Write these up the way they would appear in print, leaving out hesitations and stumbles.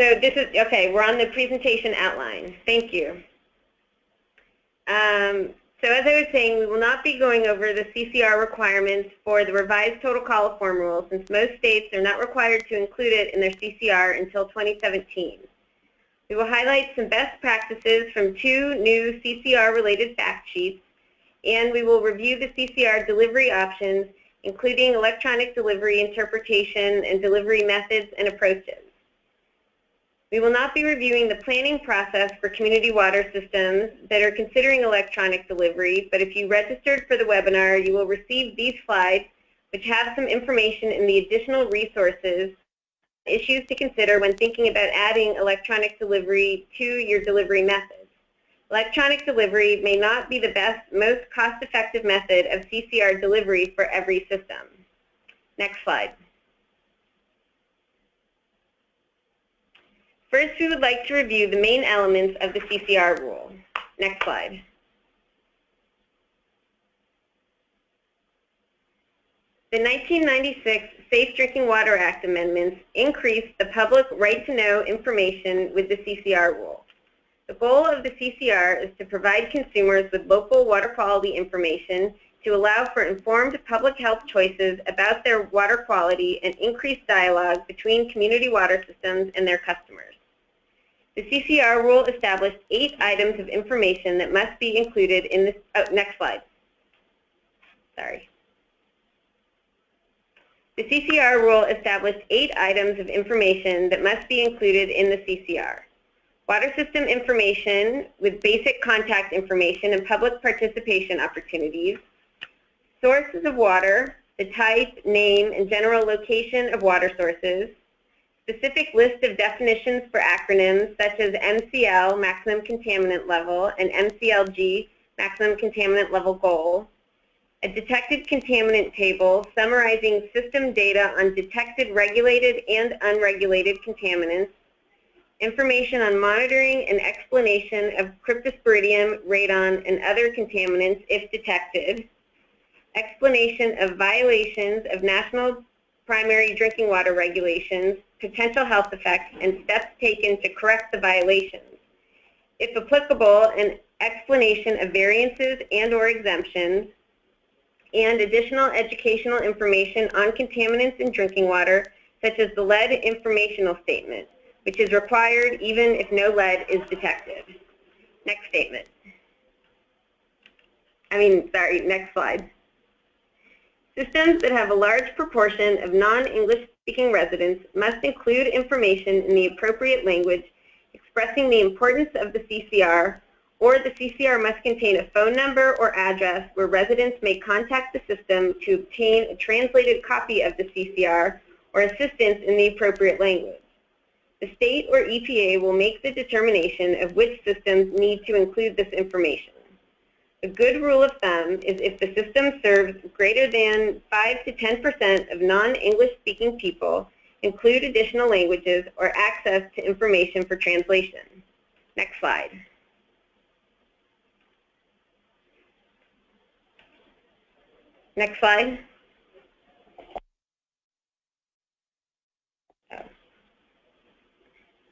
So this is, okay, we're on the presentation outline. Thank you. So as I was saying, we will not be going over the CCR requirements for the revised total coliform rule, since most states are not required to include it in their CCR until 2017. We will highlight some best practices from 2 new CCR-related fact sheets, and we will review the CCR delivery options, including electronic delivery interpretation and delivery methods and approaches. We will not be reviewing the planning process for community water systems that are considering electronic delivery, but if you registered for the webinar, you will receive these slides, which have some information in the additional resources, issues to consider when thinking about adding electronic delivery to your delivery methods. Electronic delivery may not be the best, most cost-effective method of CCR delivery for every system. Next slide. First, we would like to review the main elements of the CCR rule. Next slide. The 1996 Safe Drinking Water Act amendments increased the public right to know information with the CCR rule. The goal of the CCR is to provide consumers with local water quality information to allow for informed public health choices about their water quality and increased dialogue between community water systems and their customers. The CCR rule established 8 items of information that must be included in this. Oh, next slide. Sorry. The CCR rule established 8 items of information that must be included in the CCR. Water system information with basic contact information and public participation opportunities. Sources of water, the type, name, and general location of water sources. Specific list of definitions for acronyms such as MCL, maximum contaminant level, and MCLG, maximum contaminant level goal. A detected contaminant table summarizing system data on detected regulated and unregulated contaminants. Information on monitoring and explanation of cryptosporidium, radon, and other contaminants if detected. Explanation of violations of national primary drinking water regulations, potential health effects, and steps taken to correct the violations. If applicable, an explanation of variances and/or exemptions, and additional educational information on contaminants in drinking water, such as the lead informational statement, which is required even if no lead is detected. Next statement. Next slide. Systems that have a large proportion of non-English speaking residents must include information in the appropriate language expressing the importance of the CCR, or the CCR must contain a phone number or address where residents may contact the system to obtain a translated copy of the CCR or assistance in the appropriate language. The state or EPA will make the determination of which systems need to include this information. A good rule of thumb is if the system serves greater than 5 to 10% of non-English speaking people, include additional languages or access to information for translation. Next slide. Next slide.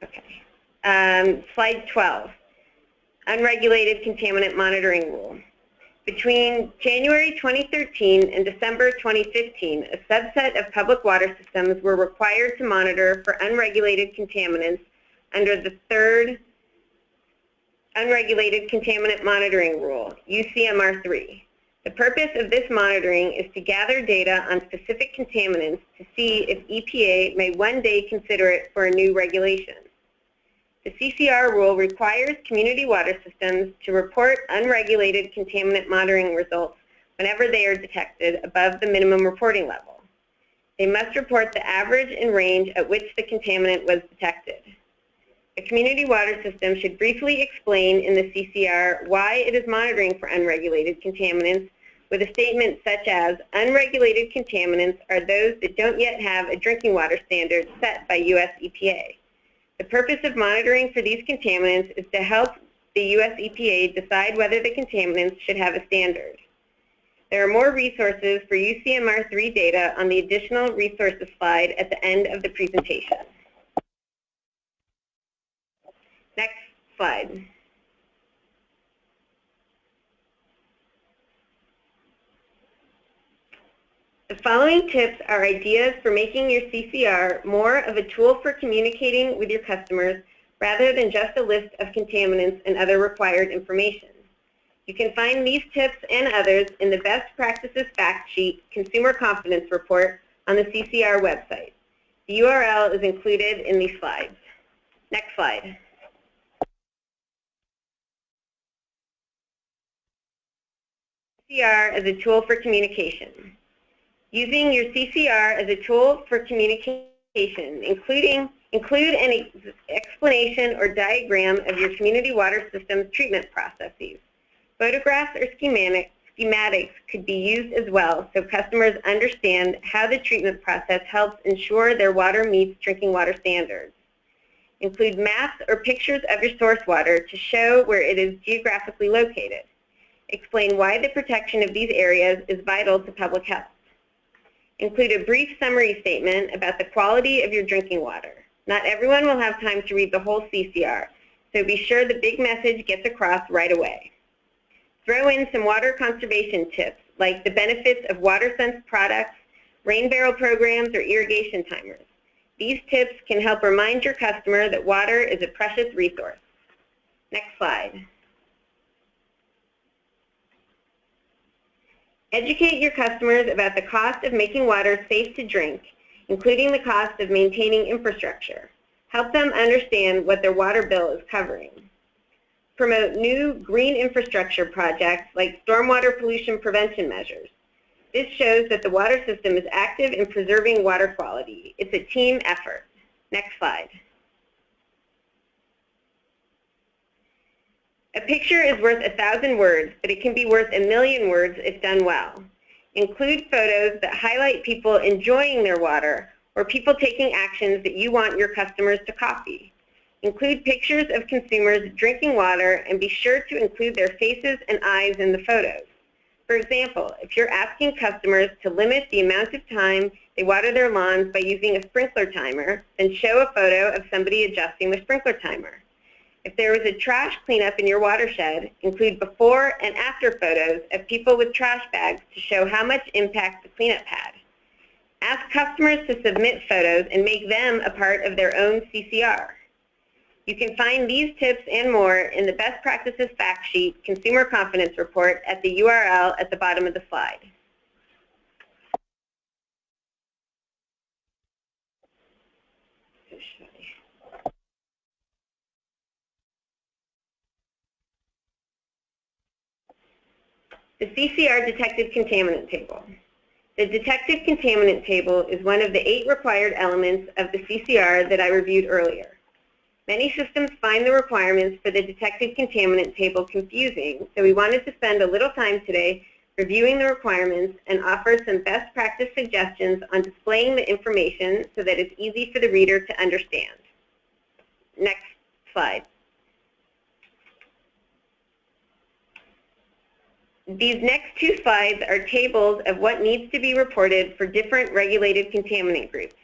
Okay. Slide 12. Unregulated contaminant monitoring rule. Between January 2013 and December 2015, a subset of public water systems were required to monitor for unregulated contaminants under the 3rd Unregulated Contaminant Monitoring Rule, UCMR3. The purpose of this monitoring is to gather data on specific contaminants to see if EPA may one day consider it for a new regulation. The CCR rule requires community water systems to report unregulated contaminant monitoring results whenever they are detected above the minimum reporting level. They must report the average and range at which the contaminant was detected. A community water system should briefly explain in the CCR why it is monitoring for unregulated contaminants with a statement such as, unregulated contaminants are those that don't yet have a drinking water standard set by US EPA. The purpose of monitoring for these contaminants is to help the US EPA decide whether the contaminants should have a standard. There are more resources for UCMR3 data on the additional resources slide at the end of the presentation. Next slide. The following tips are ideas for making your CCR more of a tool for communicating with your customers rather than just a list of contaminants and other required information. You can find these tips and others in the Best Practices Fact Sheet Consumer Confidence Report on the CCR website. The URL is included in these slides. Next slide. CCR as a tool for communication. Using your CCR as a tool for communication, include an explanation or diagram of your community water system's treatment processes. Photographs or schematics could be used as well so customers understand how the treatment process helps ensure their water meets drinking water standards. Include maps or pictures of your source water to show where it is geographically located. Explain why the protection of these areas is vital to public health. Include a brief summary statement about the quality of your drinking water. Not everyone will have time to read the whole CCR, so be sure the big message gets across right away. Throw in some water conservation tips, like the benefits of WaterSense products, rain barrel programs, or irrigation timers. These tips can help remind your customer that water is a precious resource. Next slide. Educate your customers about the cost of making water safe to drink, including the cost of maintaining infrastructure. Help them understand what their water bill is covering. Promote new green infrastructure projects like stormwater pollution prevention measures. This shows that the water system is active in preserving water quality. It's a team effort. Next slide. A picture is worth 1,000 words, but it can be worth 1,000,000 words if done well. Include photos that highlight people enjoying their water or people taking actions that you want your customers to copy. Include pictures of consumers drinking water and be sure to include their faces and eyes in the photos. For example, if you're asking customers to limit the amount of time they water their lawns by using a sprinkler timer, then show a photo of somebody adjusting the sprinkler timer. If there was a trash cleanup in your watershed, include before and after photos of people with trash bags to show how much impact the cleanup had. Ask customers to submit photos and make them a part of their own CCR. You can find these tips and more in the Best Practices Fact Sheet Consumer Confidence Report at the URL at the bottom of the slide. The CCR Detected Contaminant Table. The Detected Contaminant Table is one of the 8 required elements of the CCR that I reviewed earlier. Many systems find the requirements for the Detected Contaminant Table confusing, so we wanted to spend a little time today reviewing the requirements and offer some best practice suggestions on displaying the information so that it's easy for the reader to understand. Next slide. These next 2 slides are tables of what needs to be reported for different regulated contaminant groups.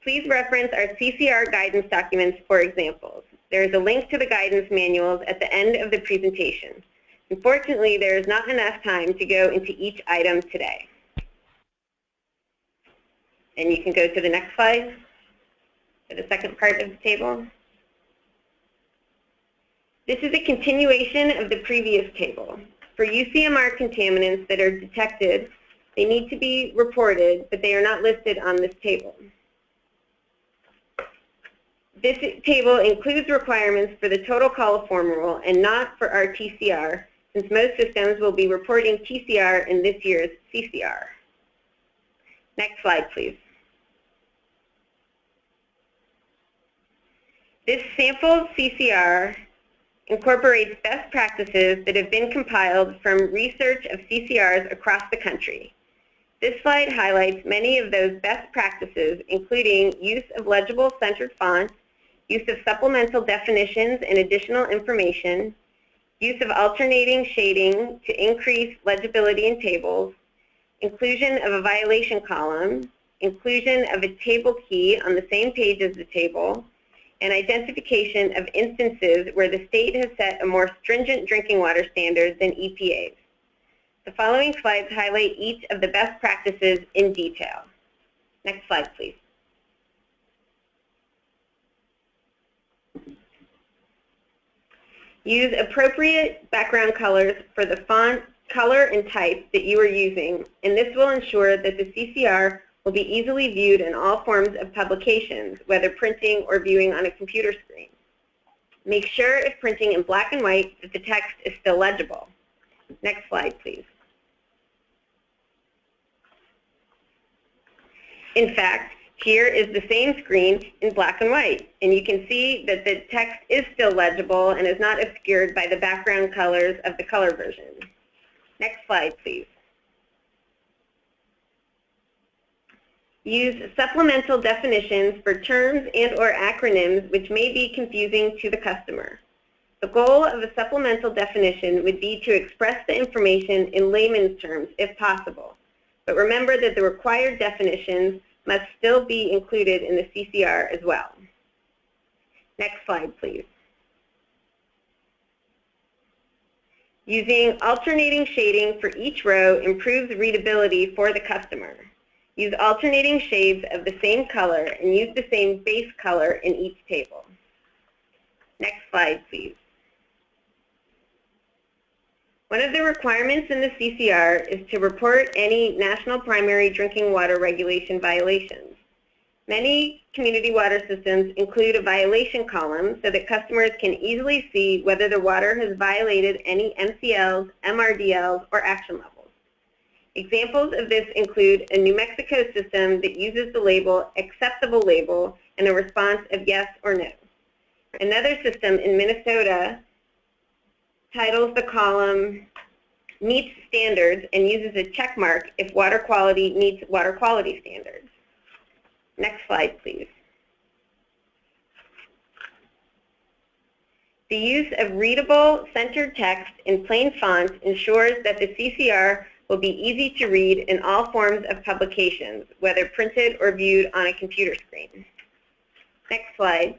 Please reference our CCR guidance documents for examples. There is a link to the guidance manuals at the end of the presentation. Unfortunately, there is not enough time to go into each item today. And you can go to the next slide for the second part of the table. This is a continuation of the previous table. For UCMR contaminants that are detected, they need to be reported, but they are not listed on this table. This table includes requirements for the total coliform rule and not for our TCR, since most systems will be reporting TCR in this year's CCR. Next slide, please. This sample CCR incorporates best practices that have been compiled from research of CCRs across the country. This slide highlights many of those best practices, including use of legible centered fonts, use of supplemental definitions and additional information, use of alternating shading to increase legibility in tables, inclusion of a violation column, inclusion of a table key on the same page as the table, and identification of instances where the state has set a more stringent drinking water standard than EPA's. The following slides highlight each of the best practices in detail. Next slide, please. Use appropriate background colors for the font, color, and type that you are using, and this will ensure that the CCR will be easily viewed in all forms of publications, whether printing or viewing on a computer screen. Make sure, if printing in black and white, that the text is still legible. Next slide, please. In fact, here is the same screen in black and white, and you can see that the text is still legible and is not obscured by the background colors of the color version. Next slide, please. Use supplemental definitions for terms and/or acronyms which may be confusing to the customer. The goal of a supplemental definition would be to express the information in layman's terms if possible, but remember that the required definitions must still be included in the CCR as well. Next slide, please. Using alternating shading for each row improves readability for the customer. Use alternating shades of the same color and use the same base color in each table. Next slide, please. One of the requirements in the CCR is to report any National Primary Drinking Water Regulation violations. Many community water systems include a violation column so that customers can easily see whether the water has violated any MCLs, MRDLs, or action levels. Examples of this include a New Mexico system that uses the label acceptable label and a response of yes or no. Another system in Minnesota titles the column meets standards and uses a check mark if water quality meets water quality standards. Next slide, please. The use of readable centered text in plain font ensures that the CCR will be easy to read in all forms of publications, whether printed or viewed on a computer screen. Next slide.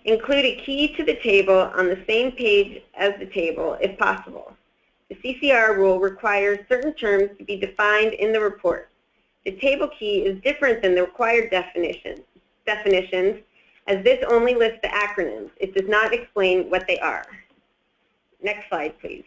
Include a key to the table on the same page as the table, if possible. The CCR rule requires certain terms to be defined in the report. The table key is different than the required definitions, as this only lists the acronyms. It does not explain what they are. Next slide, please.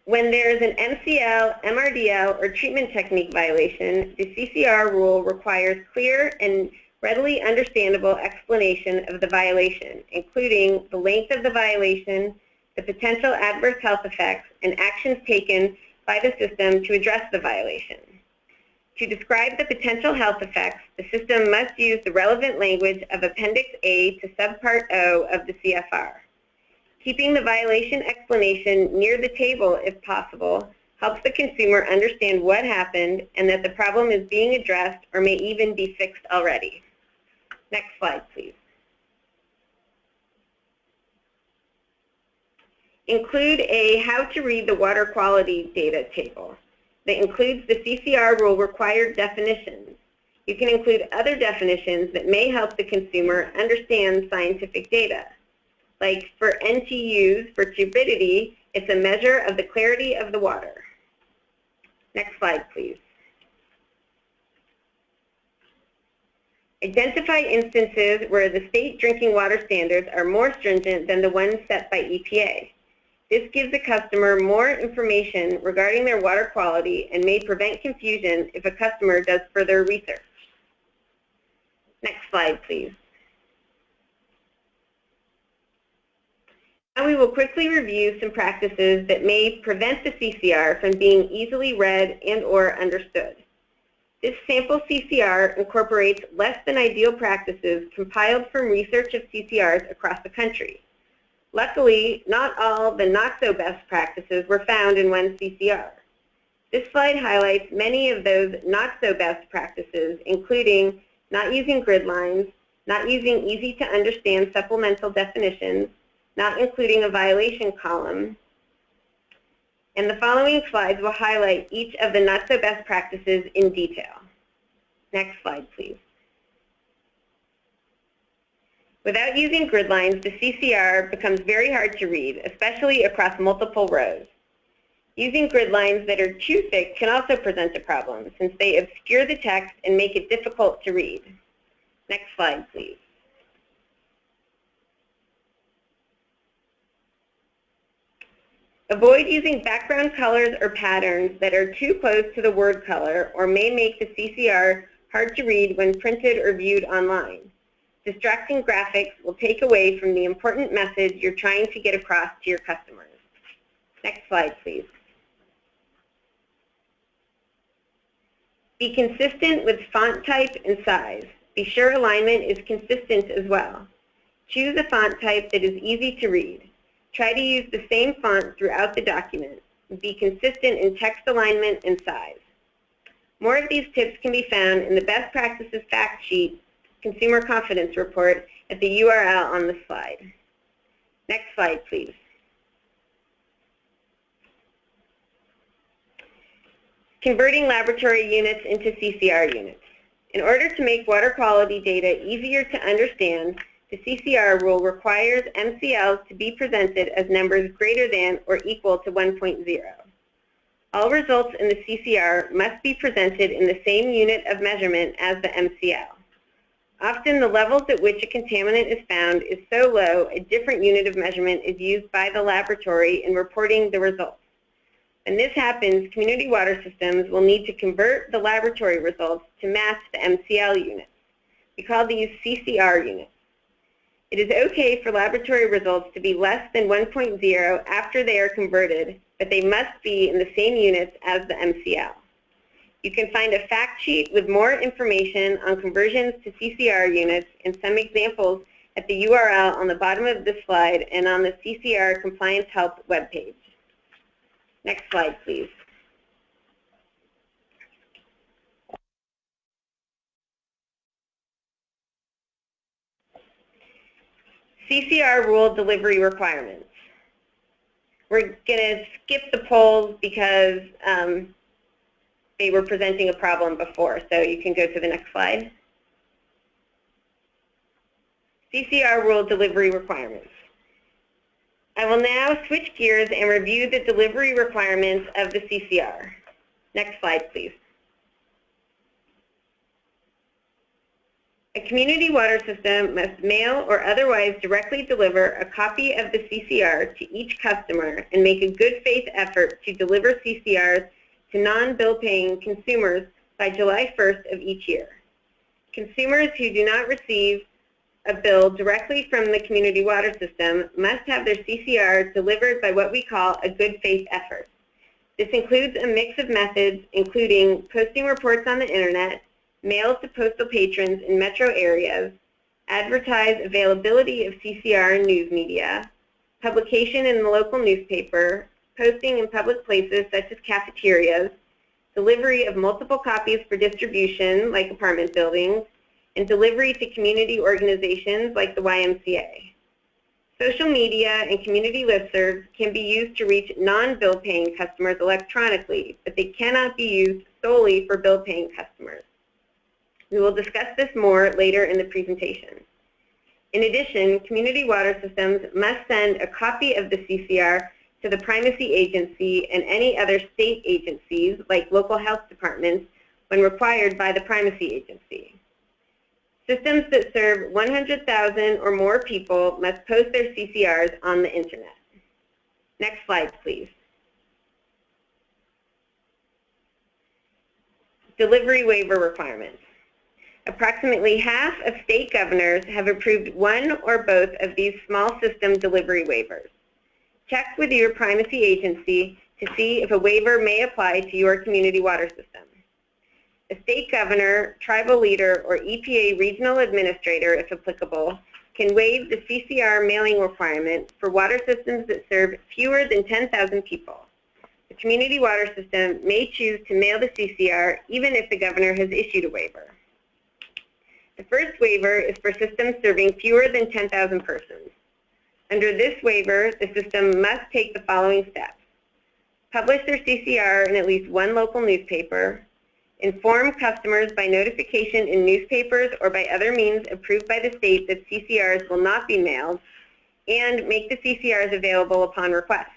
When there is an MCL, MRDL, or treatment technique violation, the CCR rule requires clear and readily understandable explanation of the violation, including the length of the violation, the potential adverse health effects, and actions taken by the system to address the violation. To describe the potential health effects, the system must use the relevant language of Appendix A to Subpart O of the CFR. Keeping the violation explanation near the table, if possible, helps the consumer understand what happened and that the problem is being addressed or may even be fixed already. Next slide, please. Include a how to read the water quality data table that includes the CCR rule required definitions. You can include other definitions that may help the consumer understand scientific data. Like for NTUs, for turbidity, it's a measure of the clarity of the water. Next slide, please. Identify instances where the state drinking water standards are more stringent than the ones set by EPA. This gives the customer more information regarding their water quality and may prevent confusion if a customer does further research. Next slide, please. Now we will quickly review some practices that may prevent the CCR from being easily read and/or understood. This sample CCR incorporates less than ideal practices compiled from research of CCRs across the country. Luckily, not all the not-so-best practices were found in one CCR. This slide highlights many of those not-so-best practices, including not using grid lines, not using easy-to-understand supplemental definitions, not including a violation column, And the following slides will highlight each of the not-so-best practices in detail. Next slide, please. Without using grid lines, the CCR becomes very hard to read, especially across multiple rows. Using grid lines that are too thick can also present a problem, since they obscure the text and make it difficult to read. Next slide, please. Avoid using background colors or patterns that are too close to the word color or may make the CCR hard to read when printed or viewed online. Distracting graphics will take away from the important message you're trying to get across to your customers. Next slide, please. Be consistent with font type and size. Be sure alignment is consistent as well. Choose a font type that is easy to read. Try to use the same font throughout the document. Be consistent in text alignment and size. More of these tips can be found in the Best Practices Fact Sheet Consumer Confidence Report at the URL on the slide. Next slide, please. Converting laboratory units into CCR units. In order to make water quality data easier to understand, the CCR rule requires MCLs to be presented as numbers greater than or equal to 1.0. All results in the CCR must be presented in the same unit of measurement as the MCL. Often the levels at which a contaminant is found is so low, a different unit of measurement is used by the laboratory in reporting the results. When this happens, community water systems will need to convert the laboratory results to match the MCL units. We call these CCR units. It is okay for laboratory results to be less than 1.0 after they are converted, but they must be in the same units as the MCL. You can find a fact sheet with more information on conversions to CCR units and some examples at the URL on the bottom of this slide and on the CCR Compliance Help webpage. Next slide, please. CCR rule delivery requirements. We're going to skip the polls because they were presenting a problem before, so you can go to the next slide. CCR rule delivery requirements. I will now switch gears and review the delivery requirements of the CCR. Next slide, please. A community water system must mail or otherwise directly deliver a copy of the CCR to each customer and make a good faith effort to deliver CCRs to non-bill paying consumers by July 1st of each year. Consumers who do not receive a bill directly from the community water system must have their CCR delivered by what we call a good faith effort. This includes a mix of methods, including posting reports on the internet, mails to postal patrons in metro areas, advertise availability of CCR in news media, publication in the local newspaper, posting in public places such as cafeterias, delivery of multiple copies for distribution like apartment buildings, and delivery to community organizations like the YMCA. Social media and community listservs can be used to reach non-bill paying customers electronically, but they cannot be used solely for bill paying customers. We will discuss this more later in the presentation. In addition, community water systems must send a copy of the CCR to the primacy agency and any other state agencies like local health departments when required by the primacy agency. Systems that serve 100,000 or more people must post their CCRs on the internet. Next slide, please. Delivery waiver requirements. Approximately half of state governors have approved one or both of these small system delivery waivers. Check with your primacy agency to see if a waiver may apply to your community water system. A state governor, tribal leader, or EPA regional administrator, if applicable, can waive the CCR mailing requirement for water systems that serve fewer than 10,000 people. The community water system may choose to mail the CCR even if the governor has issued a waiver. The first waiver is for systems serving fewer than 10,000 persons. Under this waiver, the system must take the following steps. publish their CCR in at least one local newspaper, inform customers by notification in newspapers or by other means approved by the state that CCRs will not be mailed, and make the CCRs available upon request.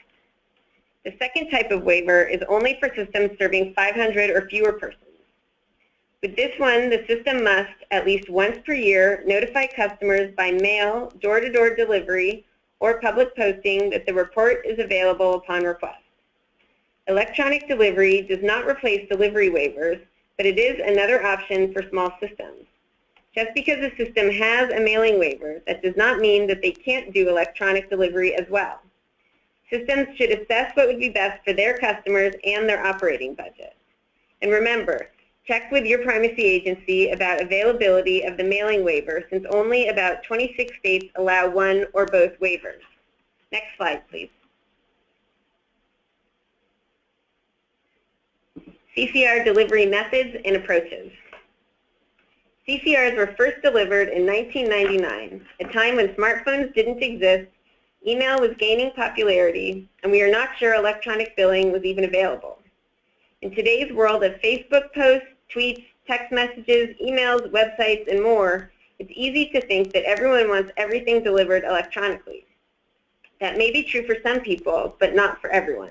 The second type of waiver is only for systems serving 500 or fewer persons. With this one, the system must, at least once per year, notify customers by mail, door-to-door delivery, or public posting that the report is available upon request. Electronic delivery does not replace delivery waivers, but it is another option for small systems. Just because a system has a mailing waiver, that does not mean that they can't do electronic delivery as well. Systems should assess what would be best for their customers and their operating budget. And remember, check with your primacy agency about availability of the mailing waiver, since only about 26 states allow one or both waivers. Next slide, please. CCR delivery methods and approaches. CCRs were first delivered in 1999, a time when smartphones didn't exist, email was gaining popularity, and we are not sure electronic billing was even available. In today's world of Facebook posts, tweets, text messages, emails, websites, and more, it's easy to think that everyone wants everything delivered electronically. That may be true for some people, but not for everyone.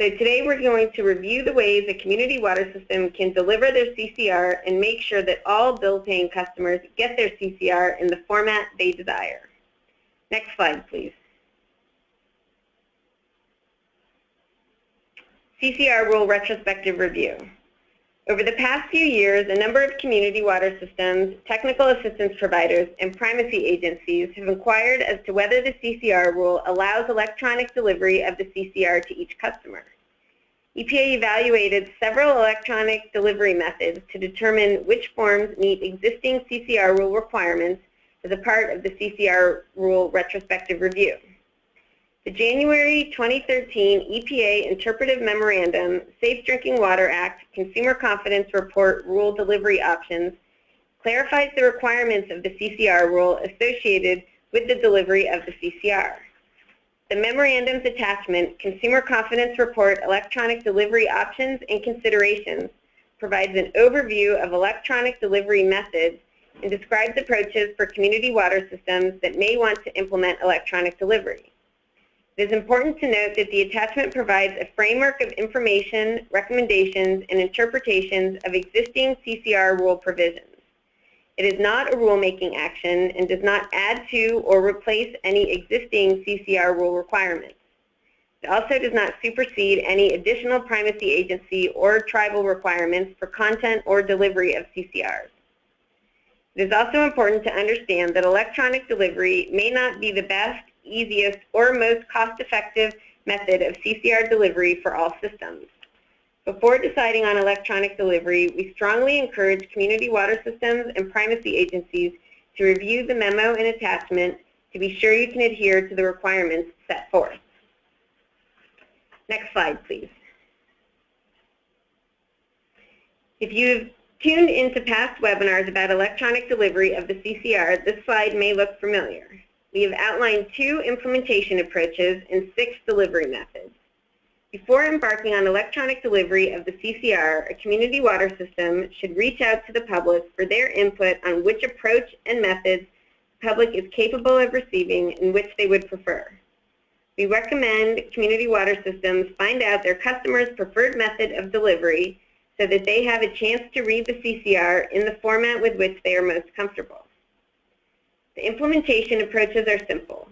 So today we're going to review the ways a community water system can deliver their CCR and make sure that all bill-paying customers get their CCR in the format they desire. Next slide, please. CCR Rule Retrospective Review. Over the past few years, a number of community water systems, technical assistance providers, and primacy agencies have inquired as to whether the CCR rule allows electronic delivery of the CCR to each customer. EPA evaluated several electronic delivery methods to determine which forms meet existing CCR rule requirements as a part of the CCR rule retrospective review. The January 2013 EPA Interpretive Memorandum, Safe Drinking Water Act, Consumer Confidence Report Rule Delivery Options clarifies the requirements of the CCR rule associated with the delivery of the CCR. The memorandum's attachment, Consumer Confidence Report Electronic Delivery Options and Considerations, provides an overview of electronic delivery methods and describes approaches for community water systems that may want to implement electronic delivery. It is important to note that the attachment provides a framework of information, recommendations, and interpretations of existing CCR rule provisions. It is not a rulemaking action and does not add to or replace any existing CCR rule requirements. It also does not supersede any additional primacy agency or tribal requirements for content or delivery of CCRs. It is also important to understand that electronic delivery may not be the best, easiest, or most cost-effective method of CCR delivery for all systems. Before deciding on electronic delivery, we strongly encourage community water systems and primacy agencies to review the memo and attachment to be sure you can adhere to the requirements set forth. Next slide, please. If you've tuned into past webinars about electronic delivery of the CCR, this slide may look familiar. We have outlined 2 implementation approaches and 6 delivery methods. Before embarking on electronic delivery of the CCR, a community water system should reach out to the public for their input on which approach and methods the public is capable of receiving and which they would prefer. We recommend community water systems find out their customers' preferred method of delivery so that they have a chance to read the CCR in the format with which they are most comfortable. The implementation approaches are simple.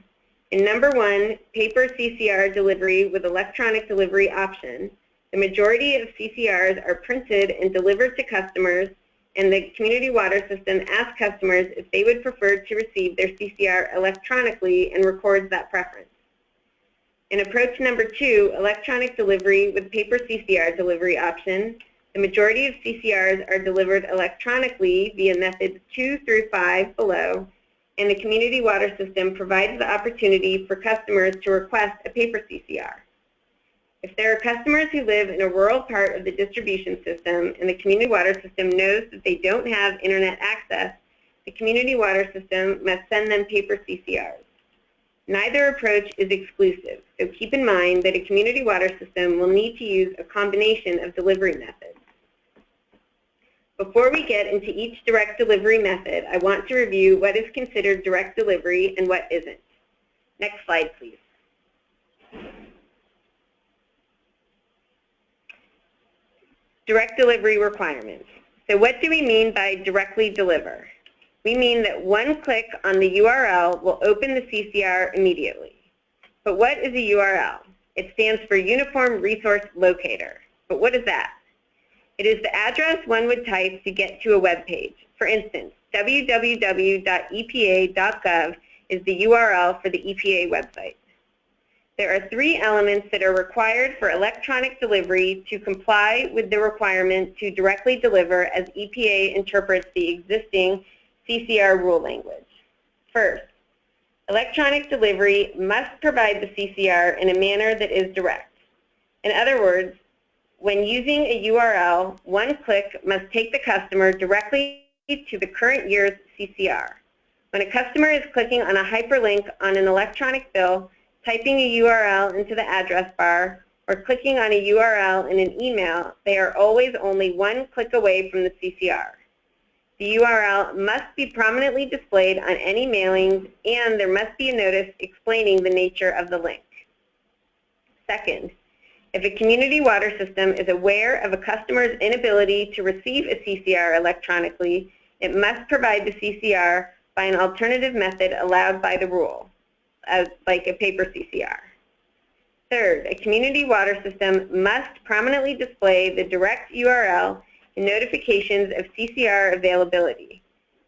In number 1, paper CCR delivery with electronic delivery option, the majority of CCRs are printed and delivered to customers, and the community water system asks customers if they would prefer to receive their CCR electronically and records that preference. In approach number 2, electronic delivery with paper CCR delivery option, the majority of CCRs are delivered electronically via methods 2 through 5 below, and the community water system provides the opportunity for customers to request a paper CCR. If there are customers who live in a rural part of the distribution system and the community water system knows that they don't have internet access, the community water system must send them paper CCRs. Neither approach is exclusive, so keep in mind that a community water system will need to use a combination of delivery methods. Before we get into each direct delivery method, I want to review what is considered direct delivery and what isn't. Next slide, please. Direct delivery requirements. So what do we mean by directly deliver? We mean that one click on the URL will open the CCR immediately. But what is a URL? It stands for Uniform Resource Locator. But what is that? It is the address one would type to get to a web page. For instance, www.epa.gov is the URL for the EPA website. There are 3 elements that are required for electronic delivery to comply with the requirement to directly deliver as EPA interprets the existing CCR rule language. First, electronic delivery must provide the CCR in a manner that is direct. In other words, when using a URL, one click must take the customer directly to the current year's CCR. When a customer is clicking on a hyperlink on an electronic bill, typing a URL into the address bar, or clicking on a URL in an email, they are always only one click away from the CCR. The URL must be prominently displayed on any mailings, and there must be a notice explaining the nature of the link. Second, if a community water system is aware of a customer's inability to receive a CCR electronically, it must provide the CCR by an alternative method allowed by the rule, like a paper CCR. Third, a community water system must prominently display the direct URL and notifications of CCR availability.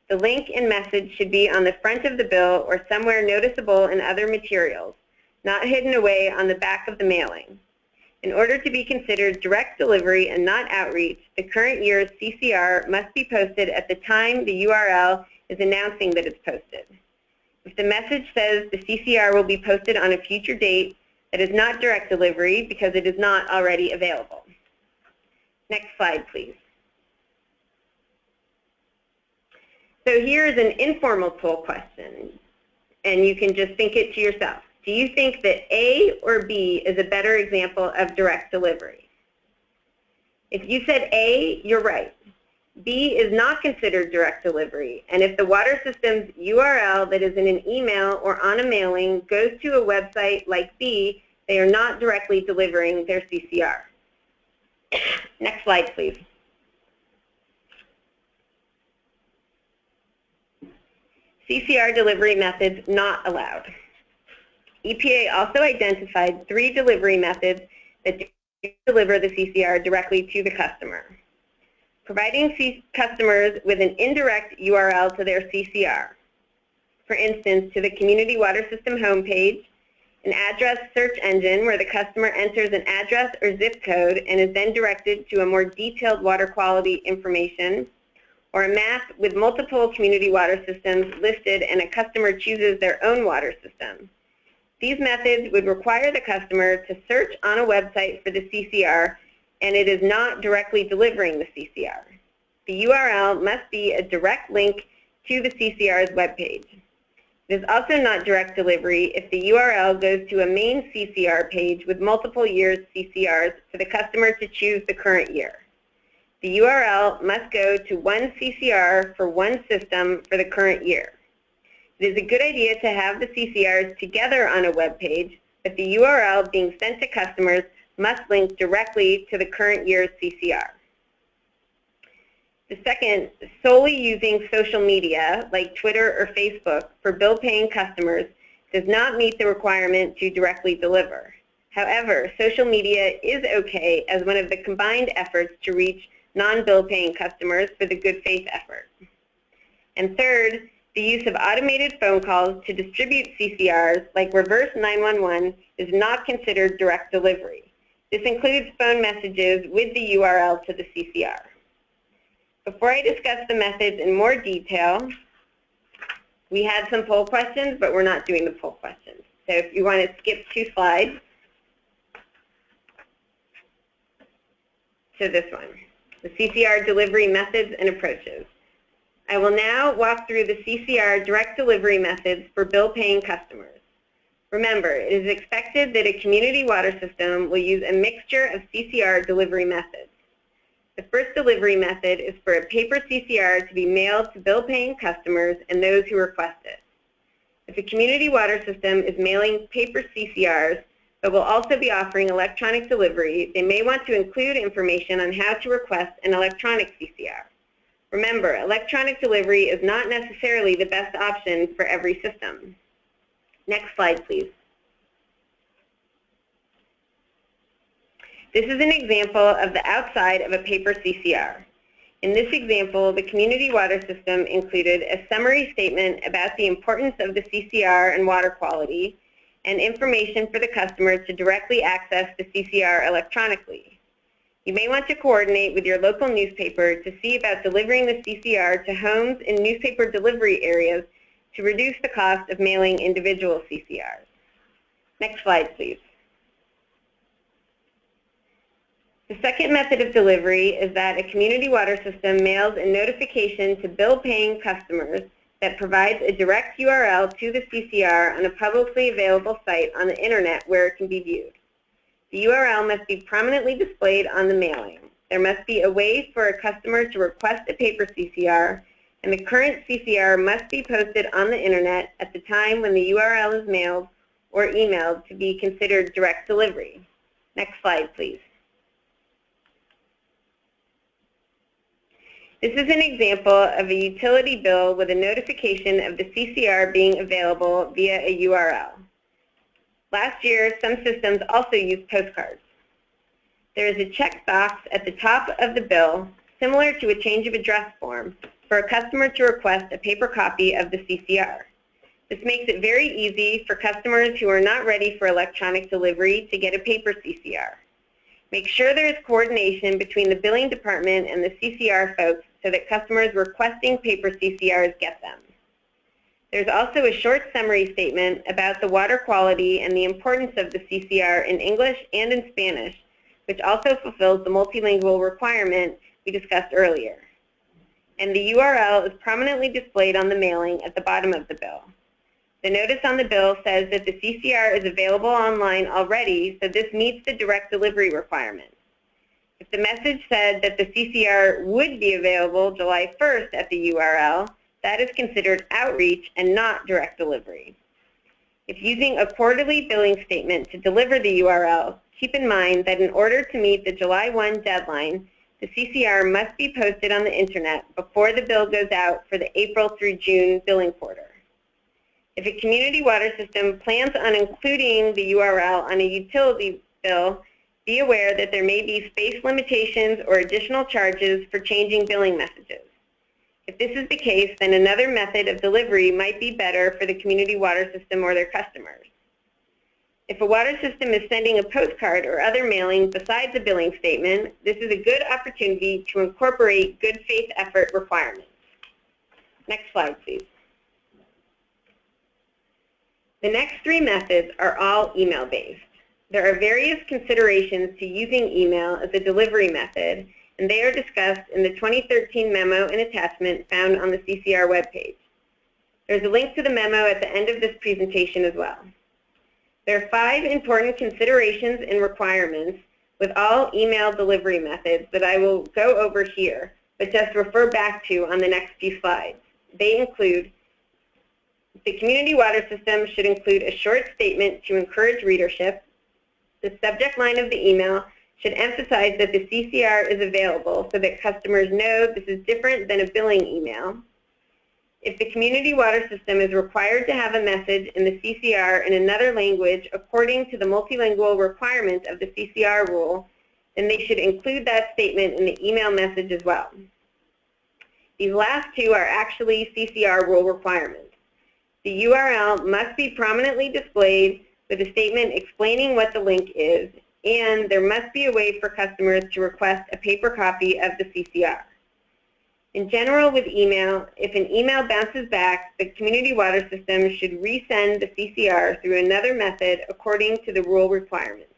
The link and message should be on the front of the bill or somewhere noticeable in other materials, not hidden away on the back of the mailing. In order to be considered direct delivery and not outreach, the current year's CCR must be posted at the time the URL is announcing that it's posted. If the message says the CCR will be posted on a future date, that is not direct delivery because it is not already available. Next slide, please. So here is an informal poll question, and you can just think it to yourself. Do you think that A or B is a better example of direct delivery? If you said A, you're right. B is not considered direct delivery, and if the water system's URL that is in an email or on a mailing goes to a website like B, they are not directly delivering their CCR. Next slide, please. CCR delivery methods not allowed. EPA also identified 3 delivery methods that deliver the CCR directly to the customer. Providing customers with an indirect URL to their CCR. For instance, to the Community Water System homepage, an address search engine where the customer enters an address or zip code and is then directed to a more detailed water quality information, or a map with multiple community water systems listed and a customer chooses their own water system. These methods would require the customer to search on a website for the CCR, and it is not directly delivering the CCR. The URL must be a direct link to the CCR's webpage. It is also not direct delivery if the URL goes to a main CCR page with multiple years CCRs for the customer to choose the current year. The URL must go to one CCR for one system for the current year. It is a good idea to have the CCRs together on a web page, but the URL being sent to customers must link directly to the current year's CCR. The second, solely using social media like Twitter or Facebook for bill-paying customers does not meet the requirement to directly deliver. However, social media is okay as one of the combined efforts to reach non-bill-paying customers for the good faith effort. And third, the use of automated phone calls to distribute CCRs like reverse 911 is not considered direct delivery. This includes phone messages with the URL to the CCR. Before I discuss the methods in more detail, we had some poll questions, but we're not doing the poll questions. So if you want to skip 2 slides to this one, the CCR delivery methods and approaches. I will now walk through the CCR direct delivery methods for bill-paying customers. Remember, it is expected that a community water system will use a mixture of CCR delivery methods. The first delivery method is for a paper CCR to be mailed to bill-paying customers and those who request it. If a community water system is mailing paper CCRs but will also be offering electronic delivery, they may want to include information on how to request an electronic CCR. Remember, electronic delivery is not necessarily the best option for every system. Next slide, please. This is an example of the outside of a paper CCR. In this example, the community water system included a summary statement about the importance of the CCR and water quality, and information for the customer to directly access the CCR electronically. You may want to coordinate with your local newspaper to see about delivering the CCR to homes in newspaper delivery areas to reduce the cost of mailing individual CCRs. Next slide, please. The second method of delivery is that a community water system mails a notification to bill-paying customers that provides a direct URL to the CCR on a publicly available site on the internet where it can be viewed. The URL must be prominently displayed on the mailing. There must be a way for a customer to request a paper CCR, and the current CCR must be posted on the internet at the time when the URL is mailed or emailed to be considered direct delivery. Next slide, please. This is an example of a utility bill with a notification of the CCR being available via a URL. Last year, some systems also used postcards. There is a checkbox at the top of the bill, similar to a change of address form, for a customer to request a paper copy of the CCR. This makes it very easy for customers who are not ready for electronic delivery to get a paper CCR. Make sure there is coordination between the billing department and the CCR folks so that customers requesting paper CCRs get them. There's also a short summary statement about the water quality and the importance of the CCR in English and in Spanish, which also fulfills the multilingual requirement we discussed earlier. And the URL is prominently displayed on the mailing at the bottom of the bill. The notice on the bill says that the CCR is available online already, so this meets the direct delivery requirement. If the message said that the CCR would be available July 1st at the URL, that is considered outreach and not direct delivery. If using a quarterly billing statement to deliver the URL, keep in mind that in order to meet the July 1 deadline, the CCR must be posted on the internet before the bill goes out for the April through June billing quarter. If a community water system plans on including the URL on a utility bill, be aware that there may be space limitations or additional charges for changing billing messages. If this is the case, then another method of delivery might be better for the community water system or their customers. If a water system is sending a postcard or other mailing besides a billing statement, this is a good opportunity to incorporate good faith effort requirements. Next slide, please. The next three methods are all email-based. There are various considerations to using email as a delivery method, and they are discussed in the 2013 memo and attachment found on the CCR webpage. There's a link to the memo at the end of this presentation as well. There are 5 important considerations and requirements with all email delivery methods that I will go over here, but just refer back to on the next few slides. They include: the community water system should include a short statement to encourage readership. The subject line of the email should emphasize that the CCR is available so that customers know this is different than a billing email. If the community water system is required to have a message in the CCR in another language according to the multilingual requirements of the CCR rule, then they should include that statement in the email message as well. These last two are actually CCR rule requirements. The URL must be prominently displayed with a statement explaining what the link is, and there must be a way for customers to request a paper copy of the CCR. In general, with email, if an email bounces back, the community water system should resend the CCR through another method according to the rule requirements.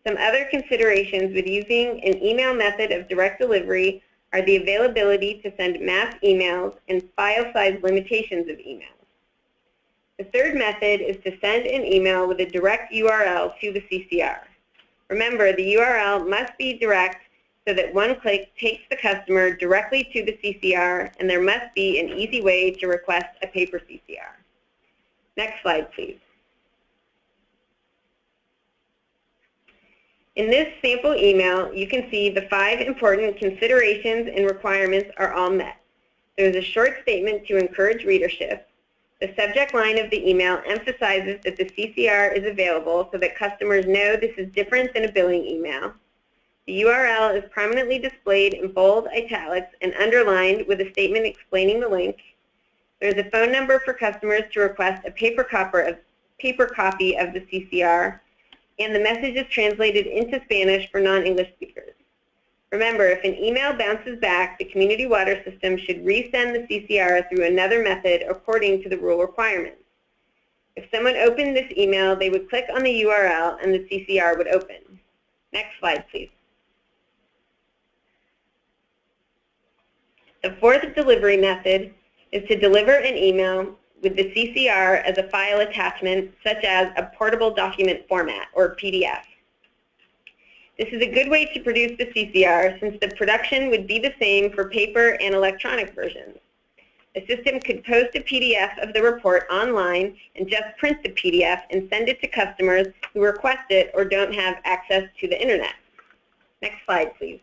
Some other considerations with using an email method of direct delivery are the availability to send mass emails and file size limitations of emails. The third method is to send an email with a direct URL to the CCR. Remember, the URL must be direct so that one click takes the customer directly to the CCR, and there must be an easy way to request a paper CCR. Next slide, please. In this sample email, you can see the 5 important considerations and requirements are all met. There is a short statement to encourage readership. The subject line of the email emphasizes that the CCR is available so that customers know this is different than a billing email. The URL is prominently displayed in bold, italics, and underlined with a statement explaining the link. There is a phone number for customers to request a paper copy of the CCR, and the message is translated into Spanish for non-English speakers. Remember, if an email bounces back, the community water system should resend the CCR through another method according to the rule requirements. If someone opened this email, they would click on the URL and the CCR would open. Next slide, please. The fourth delivery method is to deliver an email with the CCR as a file attachment, such as a portable document format, or PDF. This is a good way to produce the CCR since the production would be the same for paper and electronic versions. The system could post a PDF of the report online and just print the PDF and send it to customers who request it or don't have access to the internet. Next slide, please.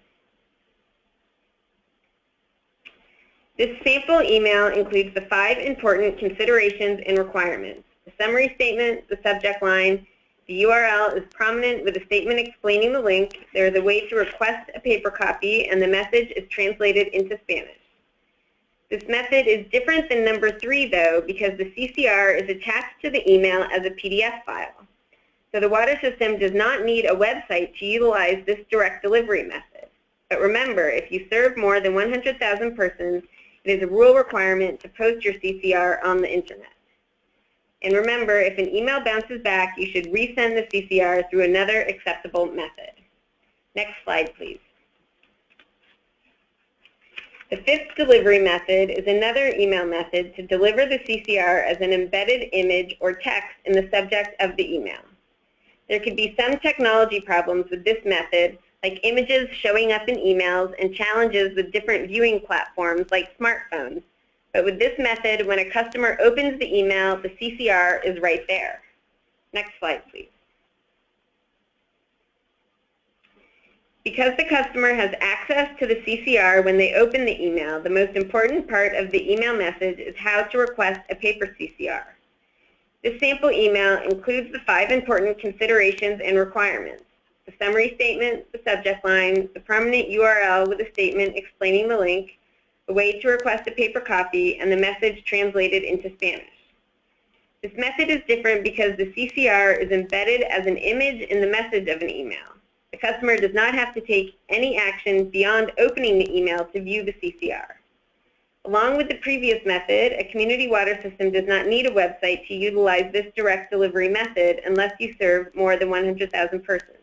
This sample email includes the 5 important considerations and requirements. The summary statement, the subject line, the URL is prominent with a statement explaining the link. There is a way to request a paper copy, and the message is translated into Spanish. This method is different than number 3, though, because the CCR is attached to the email as a PDF file. So the water system does not need a website to utilize this direct delivery method. But remember, if you serve more than 100,000 persons, it is a rule requirement to post your CCR on the internet. And remember, if an email bounces back, you should resend the CCR through another acceptable method. Next slide, please. The 5th delivery method is another email method to deliver the CCR as an embedded image or text in the subject of the email. There could be some technology problems with this method, like images showing up in emails and challenges with different viewing platforms like smartphones. But with this method, when a customer opens the email, the CCR is right there. Next slide, please. Because the customer has access to the CCR when they open the email, the most important part of the email message is how to request a paper CCR. This sample email includes the 5 important considerations and requirements: the summary statement, the subject line, the prominent URL with a statement explaining the link, a way to request a paper copy, and the message translated into Spanish. This method is different because the CCR is embedded as an image in the message of an email. The customer does not have to take any action beyond opening the email to view the CCR. Along with the previous method, a community water system does not need a website to utilize this direct delivery method unless you serve more than 100,000 persons.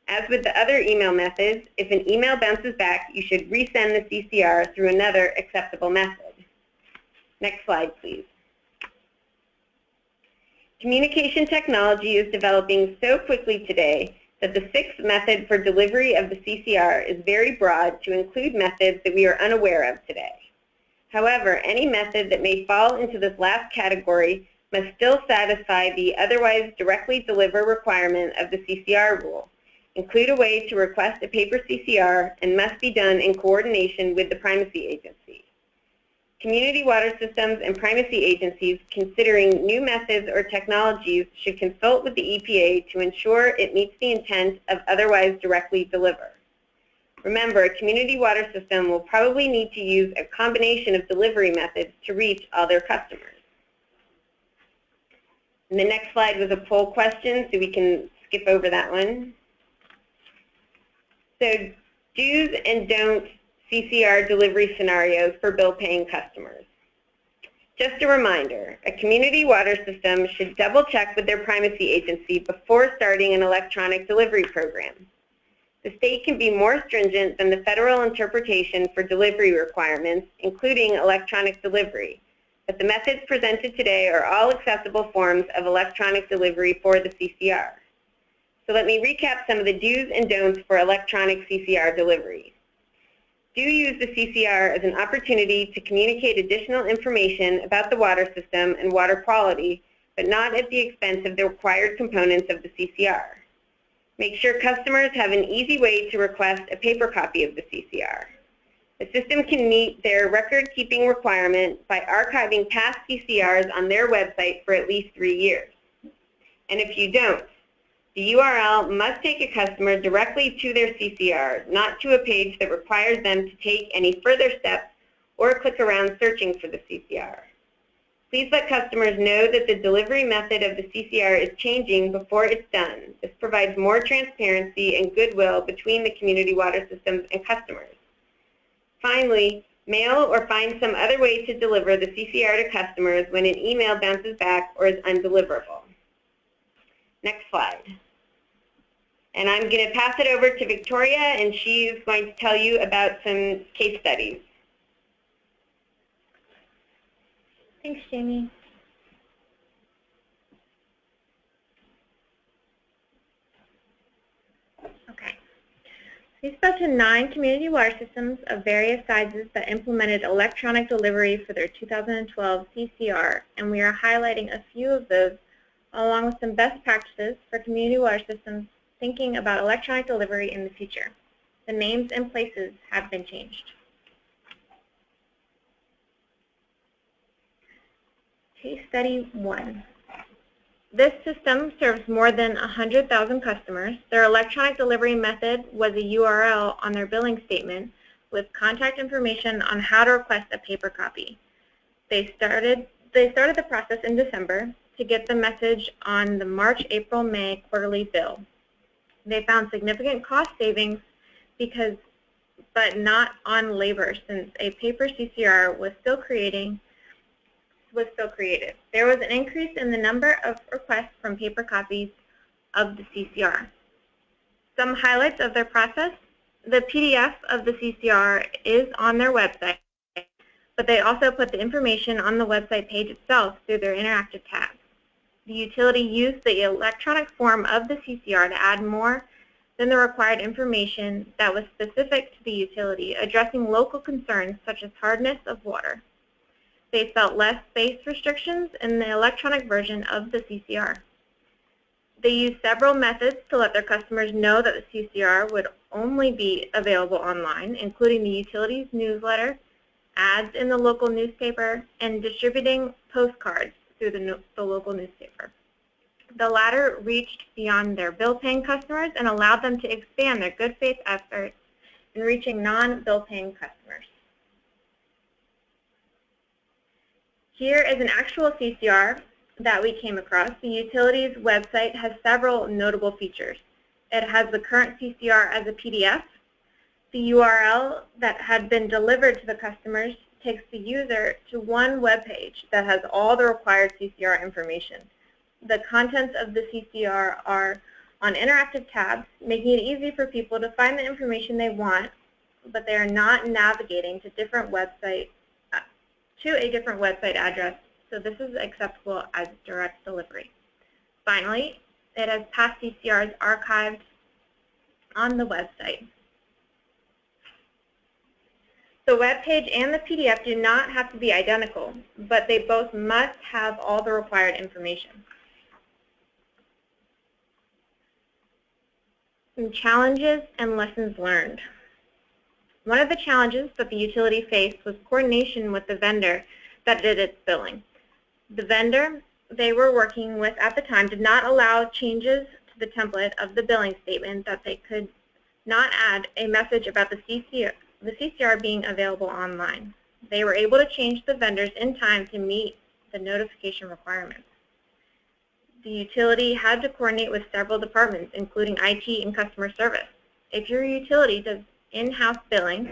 As with the other email methods, if an email bounces back, you should resend the CCR through another acceptable method. Next slide, please. Communication technology is developing so quickly today that the 6th method for delivery of the CCR is very broad to include methods that we are unaware of today. However, any method that may fall into this last category must still satisfy the otherwise directly deliver requirement of the CCR rule, include a way to request a paper CCR, and must be done in coordination with the primacy agency. Community water systems and primacy agencies considering new methods or technologies should consult with the EPA to ensure it meets the intent of otherwise directly deliver. Remember, a community water system will probably need to use a combination of delivery methods to reach all their customers. And the next slide was a poll question, so we can skip over that one. So, do's and don'ts CCR delivery scenarios for bill-paying customers. Just a reminder, a community water system should double-check with their primacy agency before starting an electronic delivery program. The state can be more stringent than the federal interpretation for delivery requirements, including electronic delivery. but the methods presented today are all acceptable forms of electronic delivery for the CCR. So let me recap some of the do's and don'ts for electronic CCR delivery. Do use the CCR as an opportunity to communicate additional information about the water system and water quality, but not at the expense of the required components of the CCR. Make sure customers have an easy way to request a paper copy of the CCR. The system can meet their record-keeping requirement by archiving past CCRs on their website for at least 3 years. And if you don't, the URL must take a customer directly to their CCR, not to a page that requires them to take any further steps or click around searching for the CCR. Please let customers know that the delivery method of the CCR is changing before it's done. This provides more transparency and goodwill between the community water systems and customers. Finally, mail or find some other way to deliver the CCR to customers when an email bounces back or is undeliverable. Next slide. And I'm going to pass it over to Victoria, and she's going to tell you about some case studies. Thanks, Jamie. Okay. We spoke to 9 community water systems of various sizes that implemented electronic delivery for their 2012 CCR, and we are highlighting a few of those along with some best practices for community water systems thinking about electronic delivery in the future. The names and places have been changed. Case study 1. This system serves more than 100,000 customers. Their electronic delivery method was a URL on their billing statement with contact information on how to request a paper copy. They started the process in December to get the message on the March, April, May quarterly bill. They found significant cost savings but not on labor, since a paper CCR was still created. There was an increase in the number of requests from paper copies of the CCR. Some highlights of their process: the PDF of the CCR is on their website, but they also put the information on the website page itself through their interactive tabs. The utility used the electronic form of the CCR to add more than the required information that was specific to the utility, addressing local concerns such as hardness of water. They felt less space restrictions in the electronic version of the CCR. They used several methods to let their customers know that the CCR would only be available online, including the utility's newsletter, ads in the local newspaper, and distributing postcards through the local newspaper. The latter reached beyond their bill-paying customers and allowed them to expand their good faith efforts in reaching non-bill-paying customers. Here is an actual CCR that we came across. The utility's website has several notable features. It has the current CCR as a PDF. The URL that had been delivered to the customers takes the user to one web page that has all the required CCR information. The contents of the CCR are on interactive tabs, making it easy for people to find the information they want, but they are not navigating to a different website address, so this is acceptable as direct delivery. Finally, it has past CCRs archived on the website. The web page and the PDF do not have to be identical, but they both must have all the required information. Some challenges and lessons learned. One of the challenges that the utility faced was coordination with the vendor that did its billing. The vendor they were working with at the time did not allow changes to the template of the billing statement, that they could not add a message about the CCR being available online. They were able to change the vendors in time to meet the notification requirements. The utility had to coordinate with several departments, including IT and customer service. If your utility does in-house billing,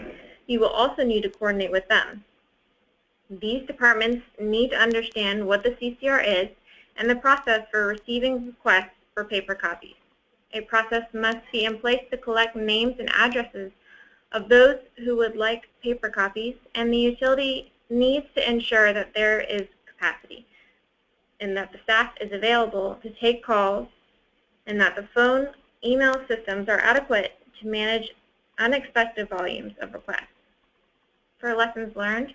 you will also need to coordinate with them. These departments need to understand what the CCR is and the process for receiving requests for paper copies. A process must be in place to collect names and addresses of those who would like paper copies, and the utility needs to ensure that there is capacity and that the staff is available to take calls and that the phone email systems are adequate to manage unexpected volumes of requests. For lessons learned,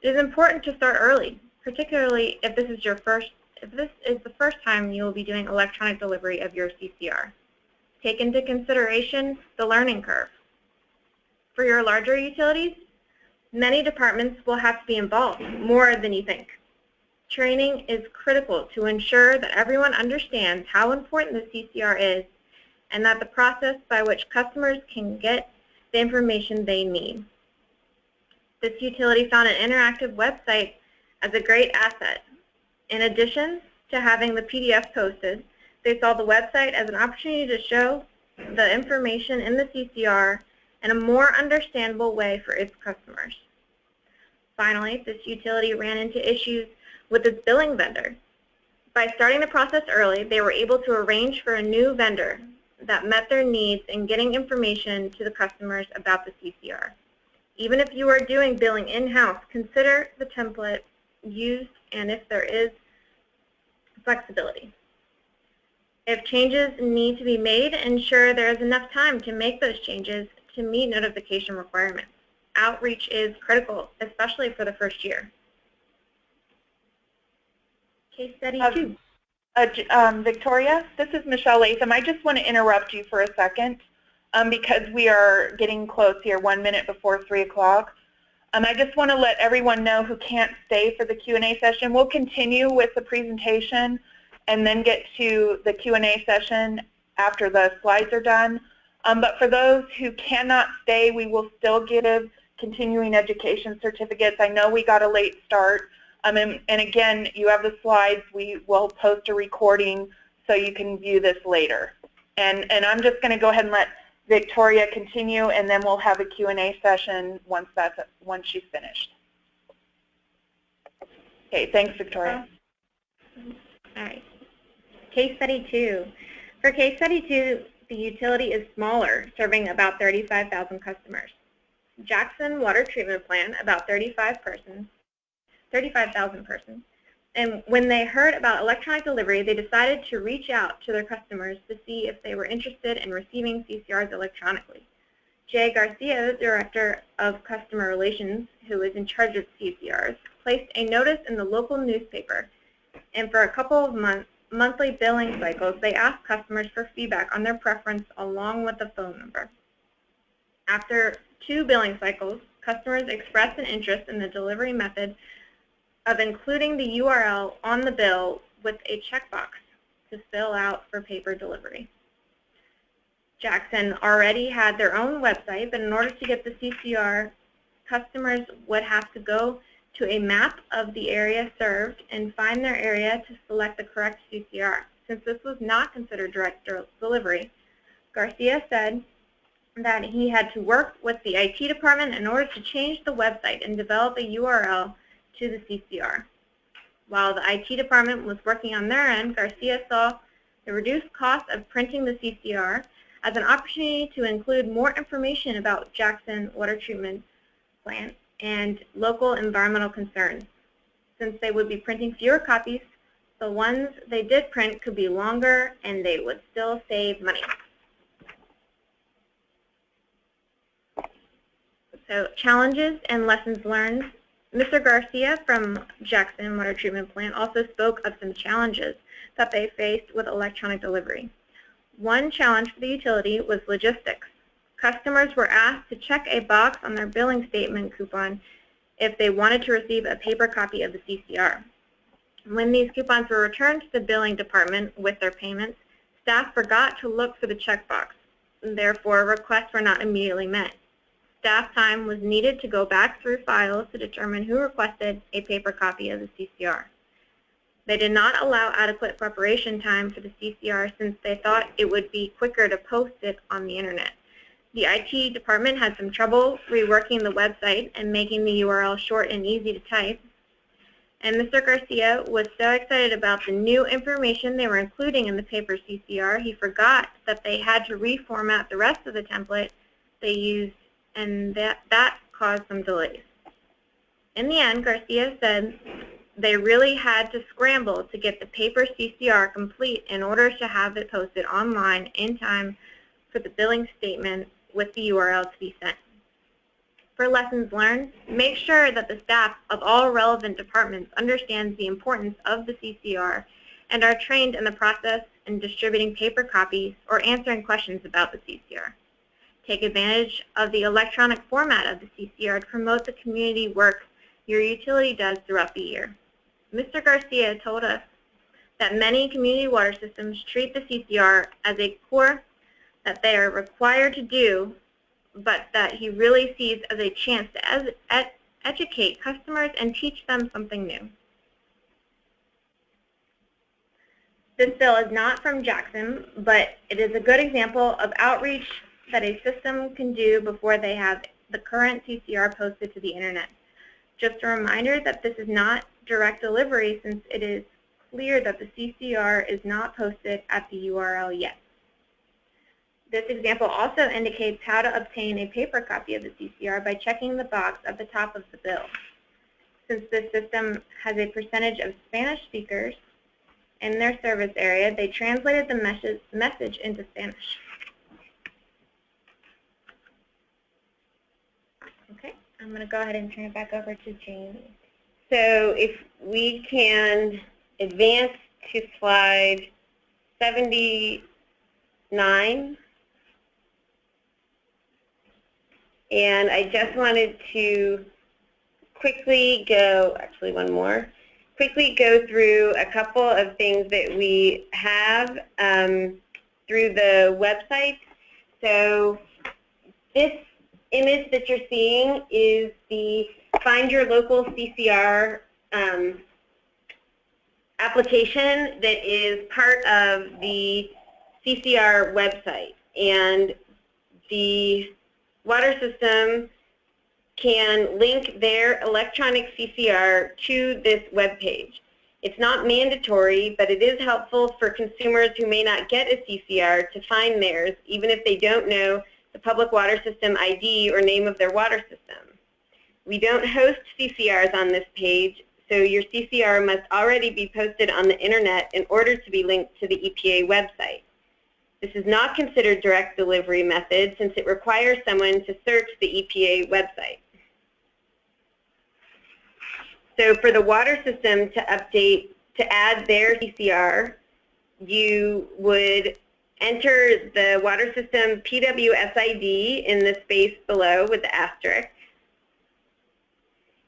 it is important to start early, particularly if this is the first time you will be doing electronic delivery of your CCR. Take into consideration the learning curve. For your larger utilities, many departments will have to be involved more than you think. Training is critical to ensure that everyone understands how important the CCR is and that the process by which customers can get the information they need. This utility found an interactive website as a great asset. In addition to having the PDF posted, they saw the website as an opportunity to show the information in the CCR in a more understandable way for its customers. Finally, this utility ran into issues with its billing vendor. By starting the process early, they were able to arrange for a new vendor that met their needs in getting information to the customers about the CCR. Even if you are doing billing in-house, consider the template used and if there is flexibility. If changes need to be made, ensure there is enough time to make those changes to meet notification requirements. Outreach is critical, especially for the first year. Case study 2. Victoria, this is Michelle Latham. I just want to interrupt you for a second because we are getting close here, 1 minute before 3 o'clock. I just want to let everyone know who can't stay for the Q&A session. We'll continue with the presentation and then get to the Q&A session after the slides are done. But for those who cannot stay, we will still give continuing education certificates. I know we got a late start. And again, you have the slides. We will post a recording so you can view this later. And I'm just going to go ahead and let Victoria continue, and then we'll have a Q&A session once she's finished. Okay, thanks, Victoria. All right. Case study 2. For case study 2, the utility is smaller, serving about 35,000 customers. Jackson Water Treatment Plant, about 35,000 persons. And when they heard about electronic delivery, they decided to reach out to their customers to see if they were interested in receiving CCRs electronically. Jay Garcia, the Director of Customer Relations, who is in charge of CCRs, placed a notice in the local newspaper. And for a couple of monthly billing cycles, they asked customers for feedback on their preference along with the phone number. After 2 billing cycles, customers expressed an interest in the delivery method of including the URL on the bill with a checkbox to fill out for paper delivery. Jackson already had their own website, but in order to get the CCR, customers would have to go to a map of the area served and find their area to select the correct CCR. Since this was not considered direct delivery, Garcia said that he had to work with the IT department in order to change the website and develop a URL to the CCR. While the IT department was working on their end, Garcia saw the reduced cost of printing the CCR as an opportunity to include more information about Jackson Water Treatment Plant and local environmental concerns. Since they would be printing fewer copies, the ones they did print could be longer and they would still save money. So challenges and lessons learned. Mr. Garcia from Jackson Water Treatment Plant also spoke of some challenges that they faced with electronic delivery. One challenge for the utility was logistics. Customers were asked to check a box on their billing statement coupon if they wanted to receive a paper copy of the CCR. When these coupons were returned to the billing department with their payments, staff forgot to look for the checkbox, and therefore requests were not immediately met. Staff time was needed to go back through files to determine who requested a paper copy of the CCR. They did not allow adequate preparation time for the CCR since they thought it would be quicker to post it on the internet. The IT department had some trouble reworking the website and making the URL short and easy to type. And Mr. Garcia was so excited about the new information they were including in the paper CCR, he forgot that they had to reformat the rest of the template they used, and that caused some delays. In the end, Garcia said they really had to scramble to get the paper CCR complete in order to have it posted online in time for the billing statement with the URL to be sent. For lessons learned, make sure that the staff of all relevant departments understands the importance of the CCR and are trained in the process in distributing paper copies or answering questions about the CCR. Take advantage of the electronic format of the CCR to promote the community work your utility does throughout the year. Mr. Garcia told us that many community water systems treat the CCR as a core that they are required to do, but that he really sees as a chance to educate customers and teach them something new. This bill is not from Jackson, but it is a good example of outreach that a system can do before they have the current CCR posted to the internet. Just a reminder that this is not direct delivery since it is clear that the CCR is not posted at the URL yet. This example also indicates how to obtain a paper copy of the CCR by checking the box at the top of the bill. Since this system has a percentage of Spanish speakers in their service area, they translated the message into Spanish. Okay, I'm going to go ahead and turn it back over to Jamie. So if we can advance to slide 79. And I just wanted to quickly go, actually one more, quickly go through a couple of things that we have through the website. So this image that you're seeing is the Find Your Local CCR application that is part of the CCR website. And the water system can link their electronic CCR to this web page. It's not mandatory, but it is helpful for consumers who may not get a CCR to find theirs, even if they don't know the public water system ID or name of their water system. We don't host CCRs on this page, so your CCR must already be posted on the internet in order to be linked to the EPA website. This is not considered direct delivery method since it requires someone to search the EPA website. So for the water system to add their CCR, you would enter the water system PWSID in the space below with the asterisk.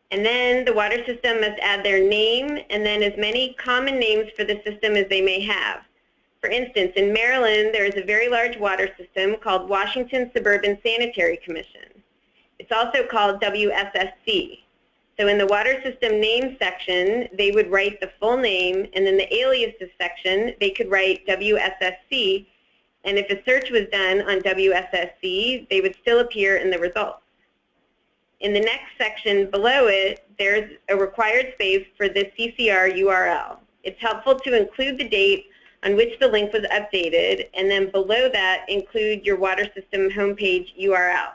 And then the water system must add their name and then as many common names for the system as they may have. For instance, in Maryland, there is a very large water system called Washington Suburban Sanitary Commission. It's also called WSSC. So in the water system name section, they would write the full name, and in the aliases section, they could write WSSC, and if a search was done on WSSC, they would still appear in the results. In the next section below it, there's a required space for the CCR URL. It's helpful to include the date on which the link was updated, and then below that include your water system homepage URL.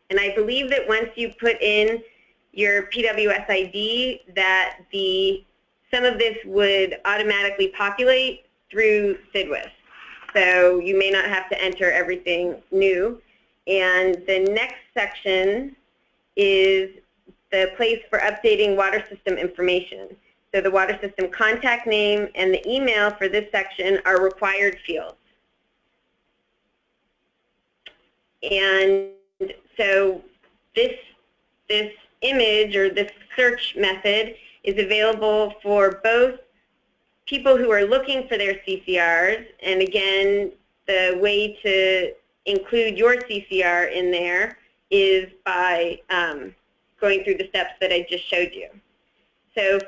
And I believe that once you put in your PWSID that some of this would automatically populate through SIDWIS. So you may not have to enter everything new. And the next section is the place for updating water system information. So the water system contact name and the email for this section are required fields. And so this image or this search method is available for both people who are looking for their CCRs, and again, the way to include your CCR in there is by going through the steps that I just showed you. So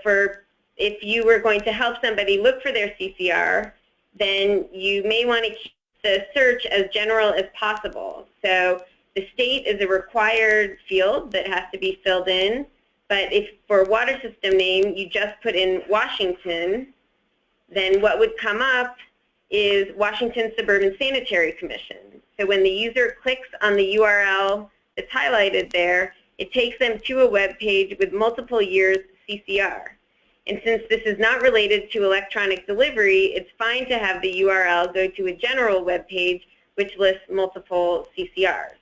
if you were going to help somebody look for their CCR, then you may want to keep the search as general as possible. So the state is a required field that has to be filled in, but if for a water system name you just put in Washington, then what would come up is Washington Suburban Sanitary Commission. So when the user clicks on the URL that's highlighted there, it takes them to a web page with multiple years CCR. And since this is not related to electronic delivery, it's fine to have the URL go to a general web page which lists multiple CCRs.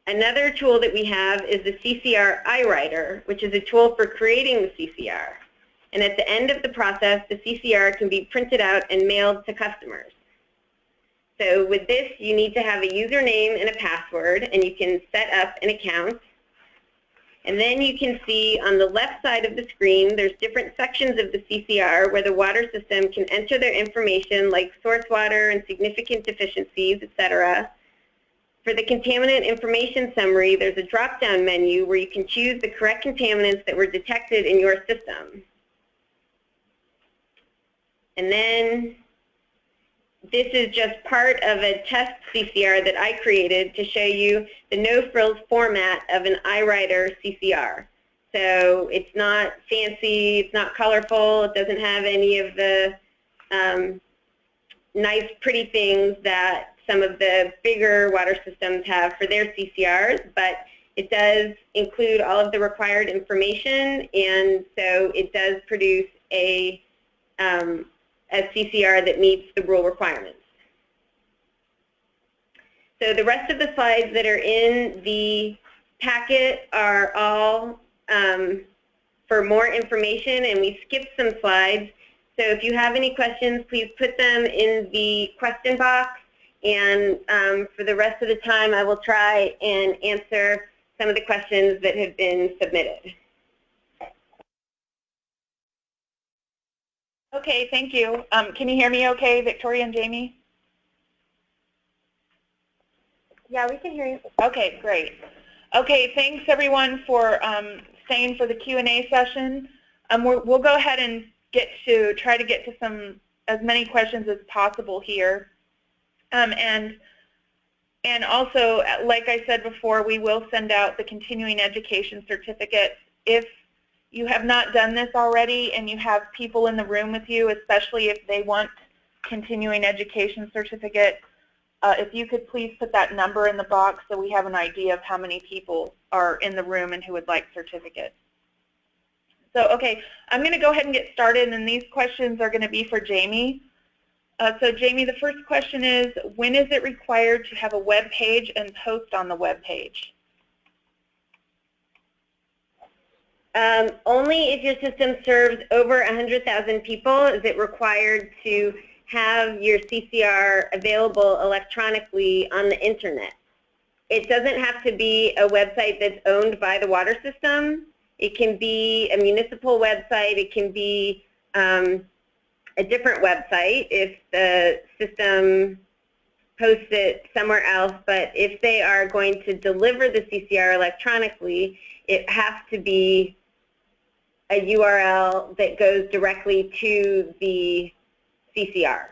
Another tool that we have is the CCR iWriter, which is a tool for creating the CCR. And at the end of the process, the CCR can be printed out and mailed to customers. So with this, you need to have a username and a password, and you can set up an account. And then you can see on the left side of the screen, there's different sections of the CCR where the water system can enter their information like source water and significant deficiencies, etc. For the contaminant information summary, there's a drop-down menu where you can choose the correct contaminants that were detected in your system. And then this is just part of a test CCR that I created to show you the no-frills format of an iWriter CCR. So it's not fancy, it's not colorful, it doesn't have any of the nice, pretty things that some of the bigger water systems have for their CCRs, but it does include all of the required information, and so it does produce a CCR that meets the rule requirements. So the rest of the slides that are in the packet are all for more information, and we skipped some slides. So if you have any questions, please put them in the question box, and for the rest of the time, I will try and answer some of the questions that have been submitted. Okay, thank you. Can you hear me okay, Victoria and Jamie? Yeah, we can hear you. Okay, great. Okay, thanks everyone for staying for the Q&A session. We'll go ahead and try to get to as many questions as possible here. And also, like I said before, we will send out the continuing education certificates. If you have not done this already and you have people in the room with you, especially if they want continuing education certificate, if you could please put that number in the box so we have an idea of how many people are in the room and who would like certificates. So, okay, I'm going to go ahead and get started, and these questions are going to be for Jamie. So, Jamie, the first question is, when is it required to have a web page and post on the web page? Only if your system serves over 100,000 people is it required to have your CCR available electronically on the internet. It doesn't have to be a website that's owned by the water system. It can be a municipal website. It can be a different website if the system posts it somewhere else. But if they are going to deliver the CCR electronically, it has to be a URL that goes directly to the CCR.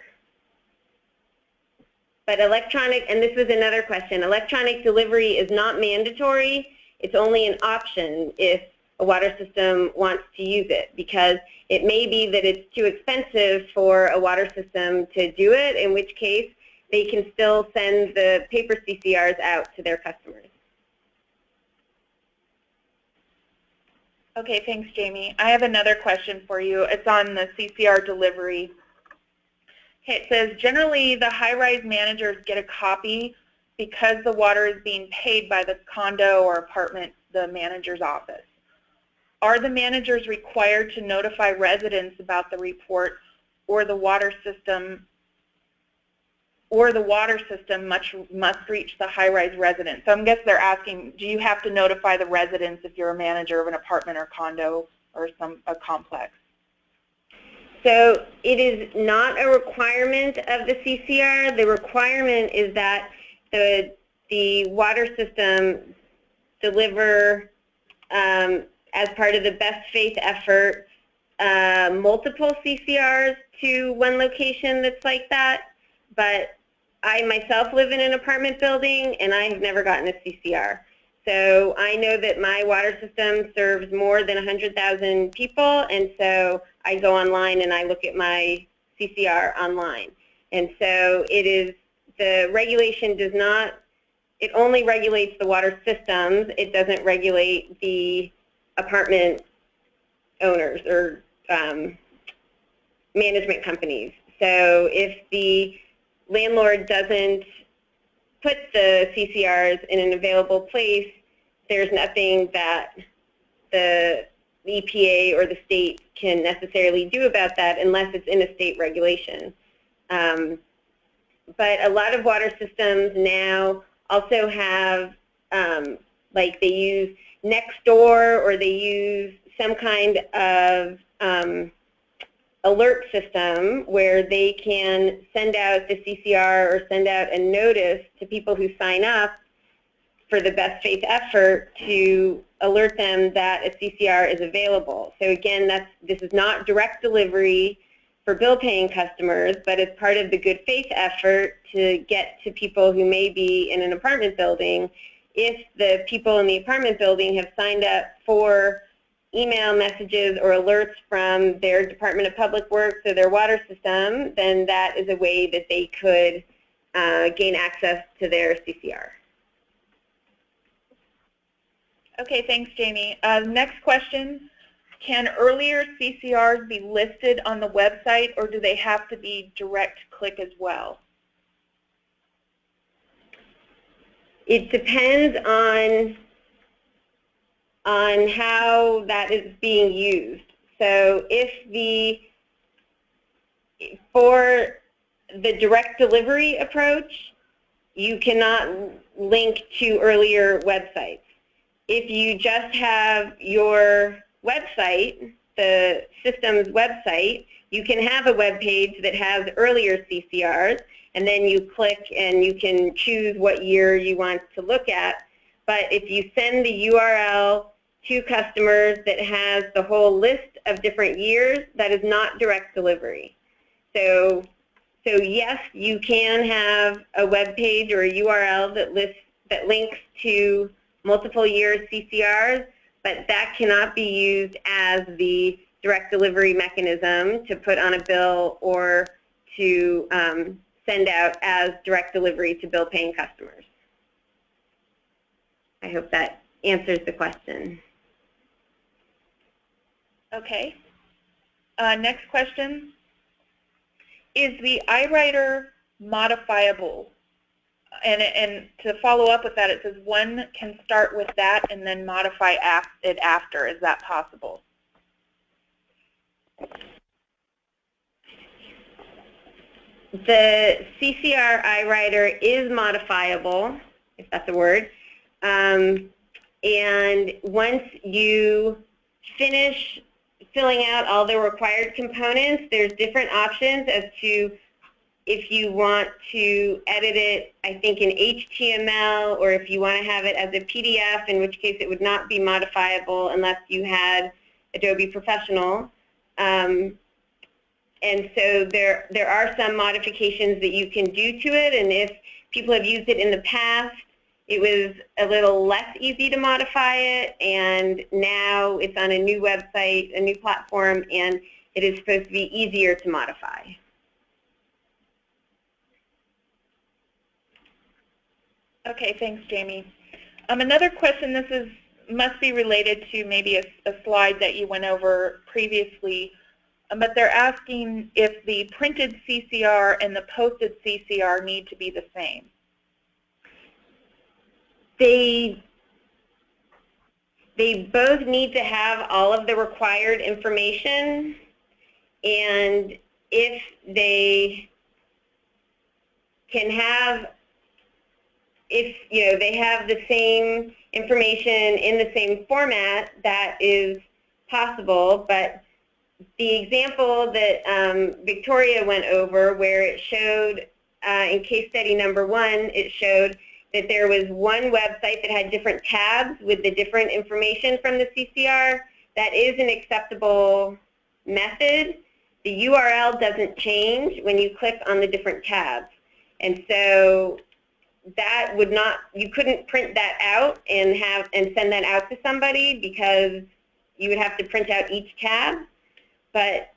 But electronic, and this was another question, electronic delivery is not mandatory. It's only an option if a water system wants to use it, because it may be that it's too expensive for a water system to do it, in which case they can still send the paper CCRs out to their customers. Okay, thanks, Jamie. I have another question for you. It's on the CCR delivery. Okay, it says, generally the high-rise managers get a copy because the water is being paid by the condo or apartment, the manager's office. Are the managers required to notify residents about the report, or the water system must reach the high-rise residents? So I guess they're asking, do you have to notify the residents if you're a manager of an apartment or condo or a complex? So it is not a requirement of the CCR. The requirement is that the water system deliver, as part of the best faith effort, multiple CCRs to one location that's like that. But I myself live in an apartment building, and I have never gotten a CCR. So I know that my water system serves more than 100,000 people, and so I go online and I look at my CCR online. And so it is, the regulation does not it only regulates the water systems. It doesn't regulate the apartment owners or management companies. So if the landlord doesn't put the CCRs in an available place, there's nothing that the EPA or the state can necessarily do about that unless it's in a state regulation. But a lot of water systems now also have, like they use Nextdoor, or they use some kind of alert system where they can send out the CCR or send out a notice to people who sign up for the best faith effort to alert them that a CCR is available. So again, this is not direct delivery for bill paying customers, but it's part of the good faith effort to get to people who may be in an apartment building. If the people in the apartment building have signed up for email messages or alerts from their Department of Public Works or their water system, then that is a way that they could gain access to their CCR. Okay, thanks, Jamie. Next question. Can earlier CCRs be listed on the website, or do they have to be direct click as well? It depends on how that is being used. So for the direct delivery approach, you cannot link to earlier websites. If you just have your website, the system's website, you can have a web page that has earlier CCRs, and then you click and you can choose what year you want to look at. But if you send the URL to customers that has the whole list of different years, that is not direct delivery. So yes, you can have a web page or a URL that links to multiple years CCRs, but that cannot be used as the direct delivery mechanism to put on a bill or to send out as direct delivery to bill paying customers. I hope that answers the question. Okay. Next question. Is the iWriter modifiable? And to follow up with that, it says one can start with that and then modify it after. Is that possible? The CCR iWriter is modifiable, if that's a word. And once you finish filling out all the required components, there's different options as to if you want to edit it, I think, in HTML, or if you want to have it as a PDF, in which case it would not be modifiable unless you had Adobe Professional. And so there are some modifications that you can do to it, and if people have used it in the past, it was a little less easy to modify it, and now it's on a new website, a new platform, and it is supposed to be easier to modify. Okay, thanks, Jamie. Another question, must be related to maybe a slide that you went over previously, but they're asking if the printed CCR and the posted CCR need to be the same. They both need to have all of the required information, and if they can have, if they have the same information in the same format, that is possible. But the example that Victoria went over, where it showed in case study number 1, it showed that there was one website that had different tabs with the different information from the CCR. That is an acceptable method. The URL doesn't change when you click on the different tabs. And so that would not, you couldn't print that out and send that out to somebody, because you would have to print out each tab. But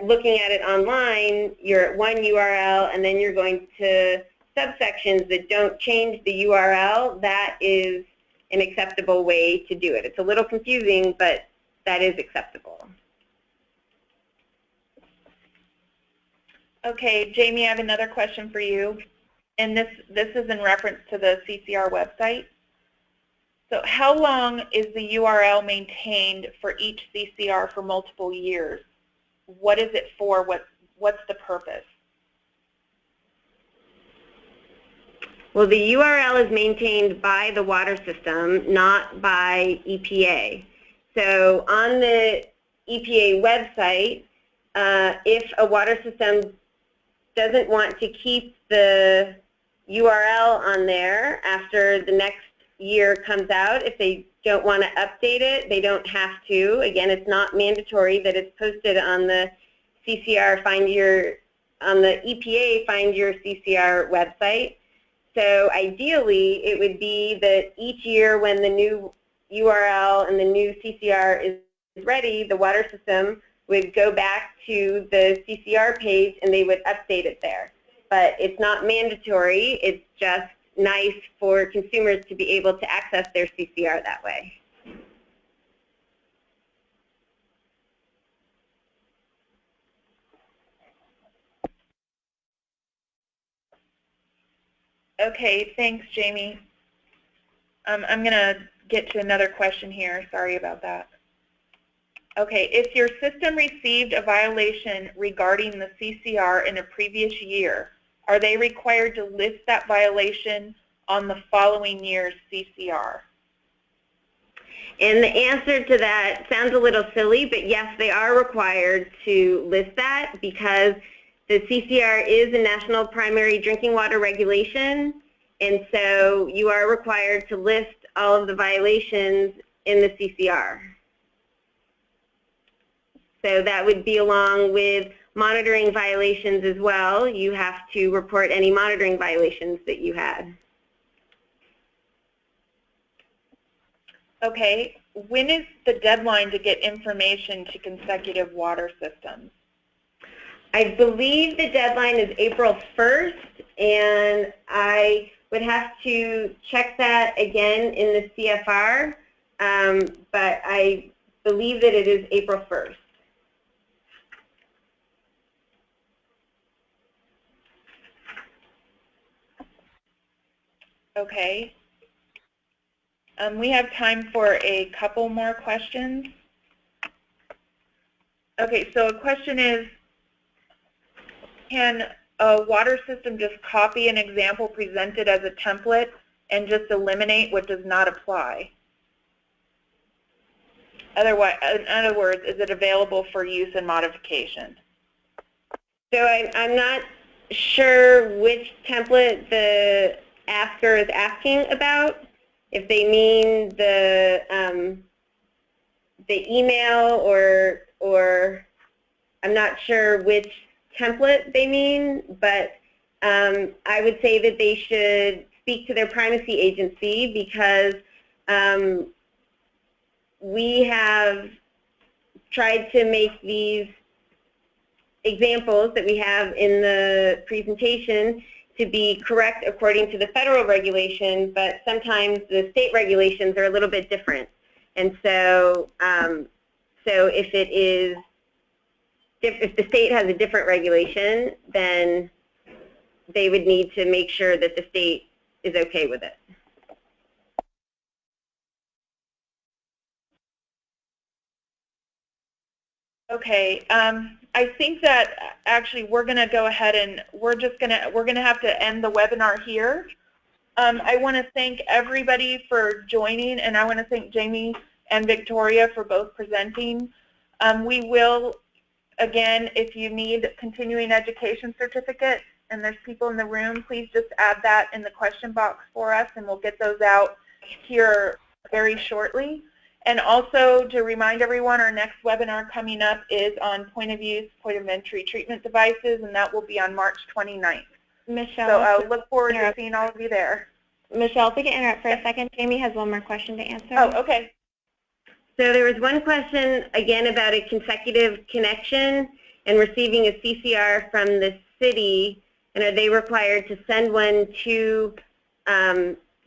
looking at it online, you're at one URL, and then you're going to subsections that don't change the URL, that is an acceptable way to do it. It's a little confusing, but that is acceptable. Okay, Jamie, I have another question for you, and this is in reference to the CCR website. So how long is the URL maintained for each CCR for multiple years? What is it for? What's the purpose? Well, the URL is maintained by the water system, not by EPA. So on the EPA website, if a water system doesn't want to keep the URL on there after the next year comes out, if they don't want to update it, they don't have to. Again, it's not mandatory that it's posted on the CCR on the EPA Find Your CCR website. So ideally, it would be that each year when the new URL and the new CCR is ready, the water system would go back to the CCR page and they would update it there. But it's not mandatory. It's just nice for consumers to be able to access their CCR that way. Okay, thanks, Jamie. I'm going to get to another question here. Sorry about that. Okay, if your system received a violation regarding the CCR in a previous year, are they required to list that violation on the following year's CCR? And the answer to that sounds a little silly, but yes, they are required to list that because the CCR is a national primary drinking water regulation, and so you are required to list all of the violations in the CCR. So that would be along with monitoring violations as well. You have to report any monitoring violations that you had. Okay, when is the deadline to get information to consecutive water systems? I believe the deadline is April 1st, and I would have to check that again in the CFR, but I believe that it is April 1st. Okay. We have time for a couple more questions. Okay, so a question is, can a water system just copy an example presented as a template and just eliminate what does not apply? Otherwise, in other words, is it available for use and modification? So I'm not sure which template the asker is asking about. If they mean the email or I'm not sure which template they mean, but I would say that they should speak to their primacy agency because we have tried to make these examples that we have in the presentation to be correct according to the federal regulation, but sometimes the state regulations are a little bit different. And so, if the state has a different regulation, then they would need to make sure that the state is okay with it. Okay, I think that actually we're going to go ahead and we're going to have to end the webinar here. I want to thank everybody for joining, and I want to thank Jamie and Victoria for both presenting. We will, again, if you need continuing education certificate and there's people in the room, please just add that in the question box for us, and we'll get those out here very shortly. And also to remind everyone, our next webinar coming up is on point-of-use, point-of-entry treatment devices, and that will be on March 29th. Michelle, so I look forward to seeing all of you there. Michelle, if we can interrupt for a second, Jamie has one more question to answer. Oh, okay. So there was one question, again, about a consecutive connection and receiving a CCR from the city And are they required to send one to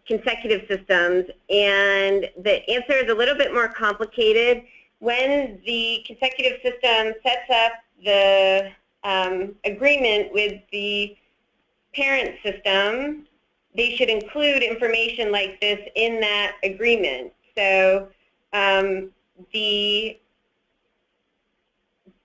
consecutive systems? And the answer is a little bit more complicated. When the consecutive system sets up the agreement with the parent system, they should include information like this in that agreement. So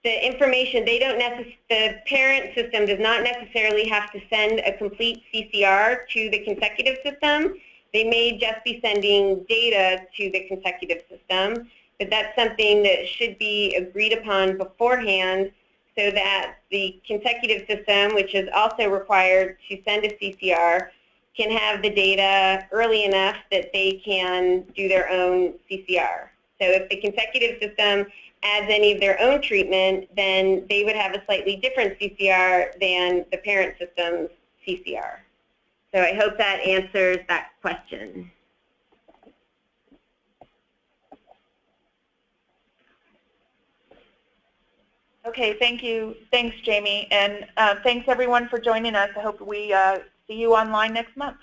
the information, the parent system does not necessarily have to send a complete CCR to the consecutive system. They may just be sending data to the consecutive system, but that's something that should be agreed upon beforehand so that the consecutive system, which is also required to send a CCR, can have the data early enough that they can do their own CCR. So if the consecutive system adds any of their own treatment, then they would have a slightly different CCR than the parent system's CCR. So I hope that answers that question. Okay, thank you. Thanks, Jamie. And thanks, everyone, for joining us. I hope we see you online next month.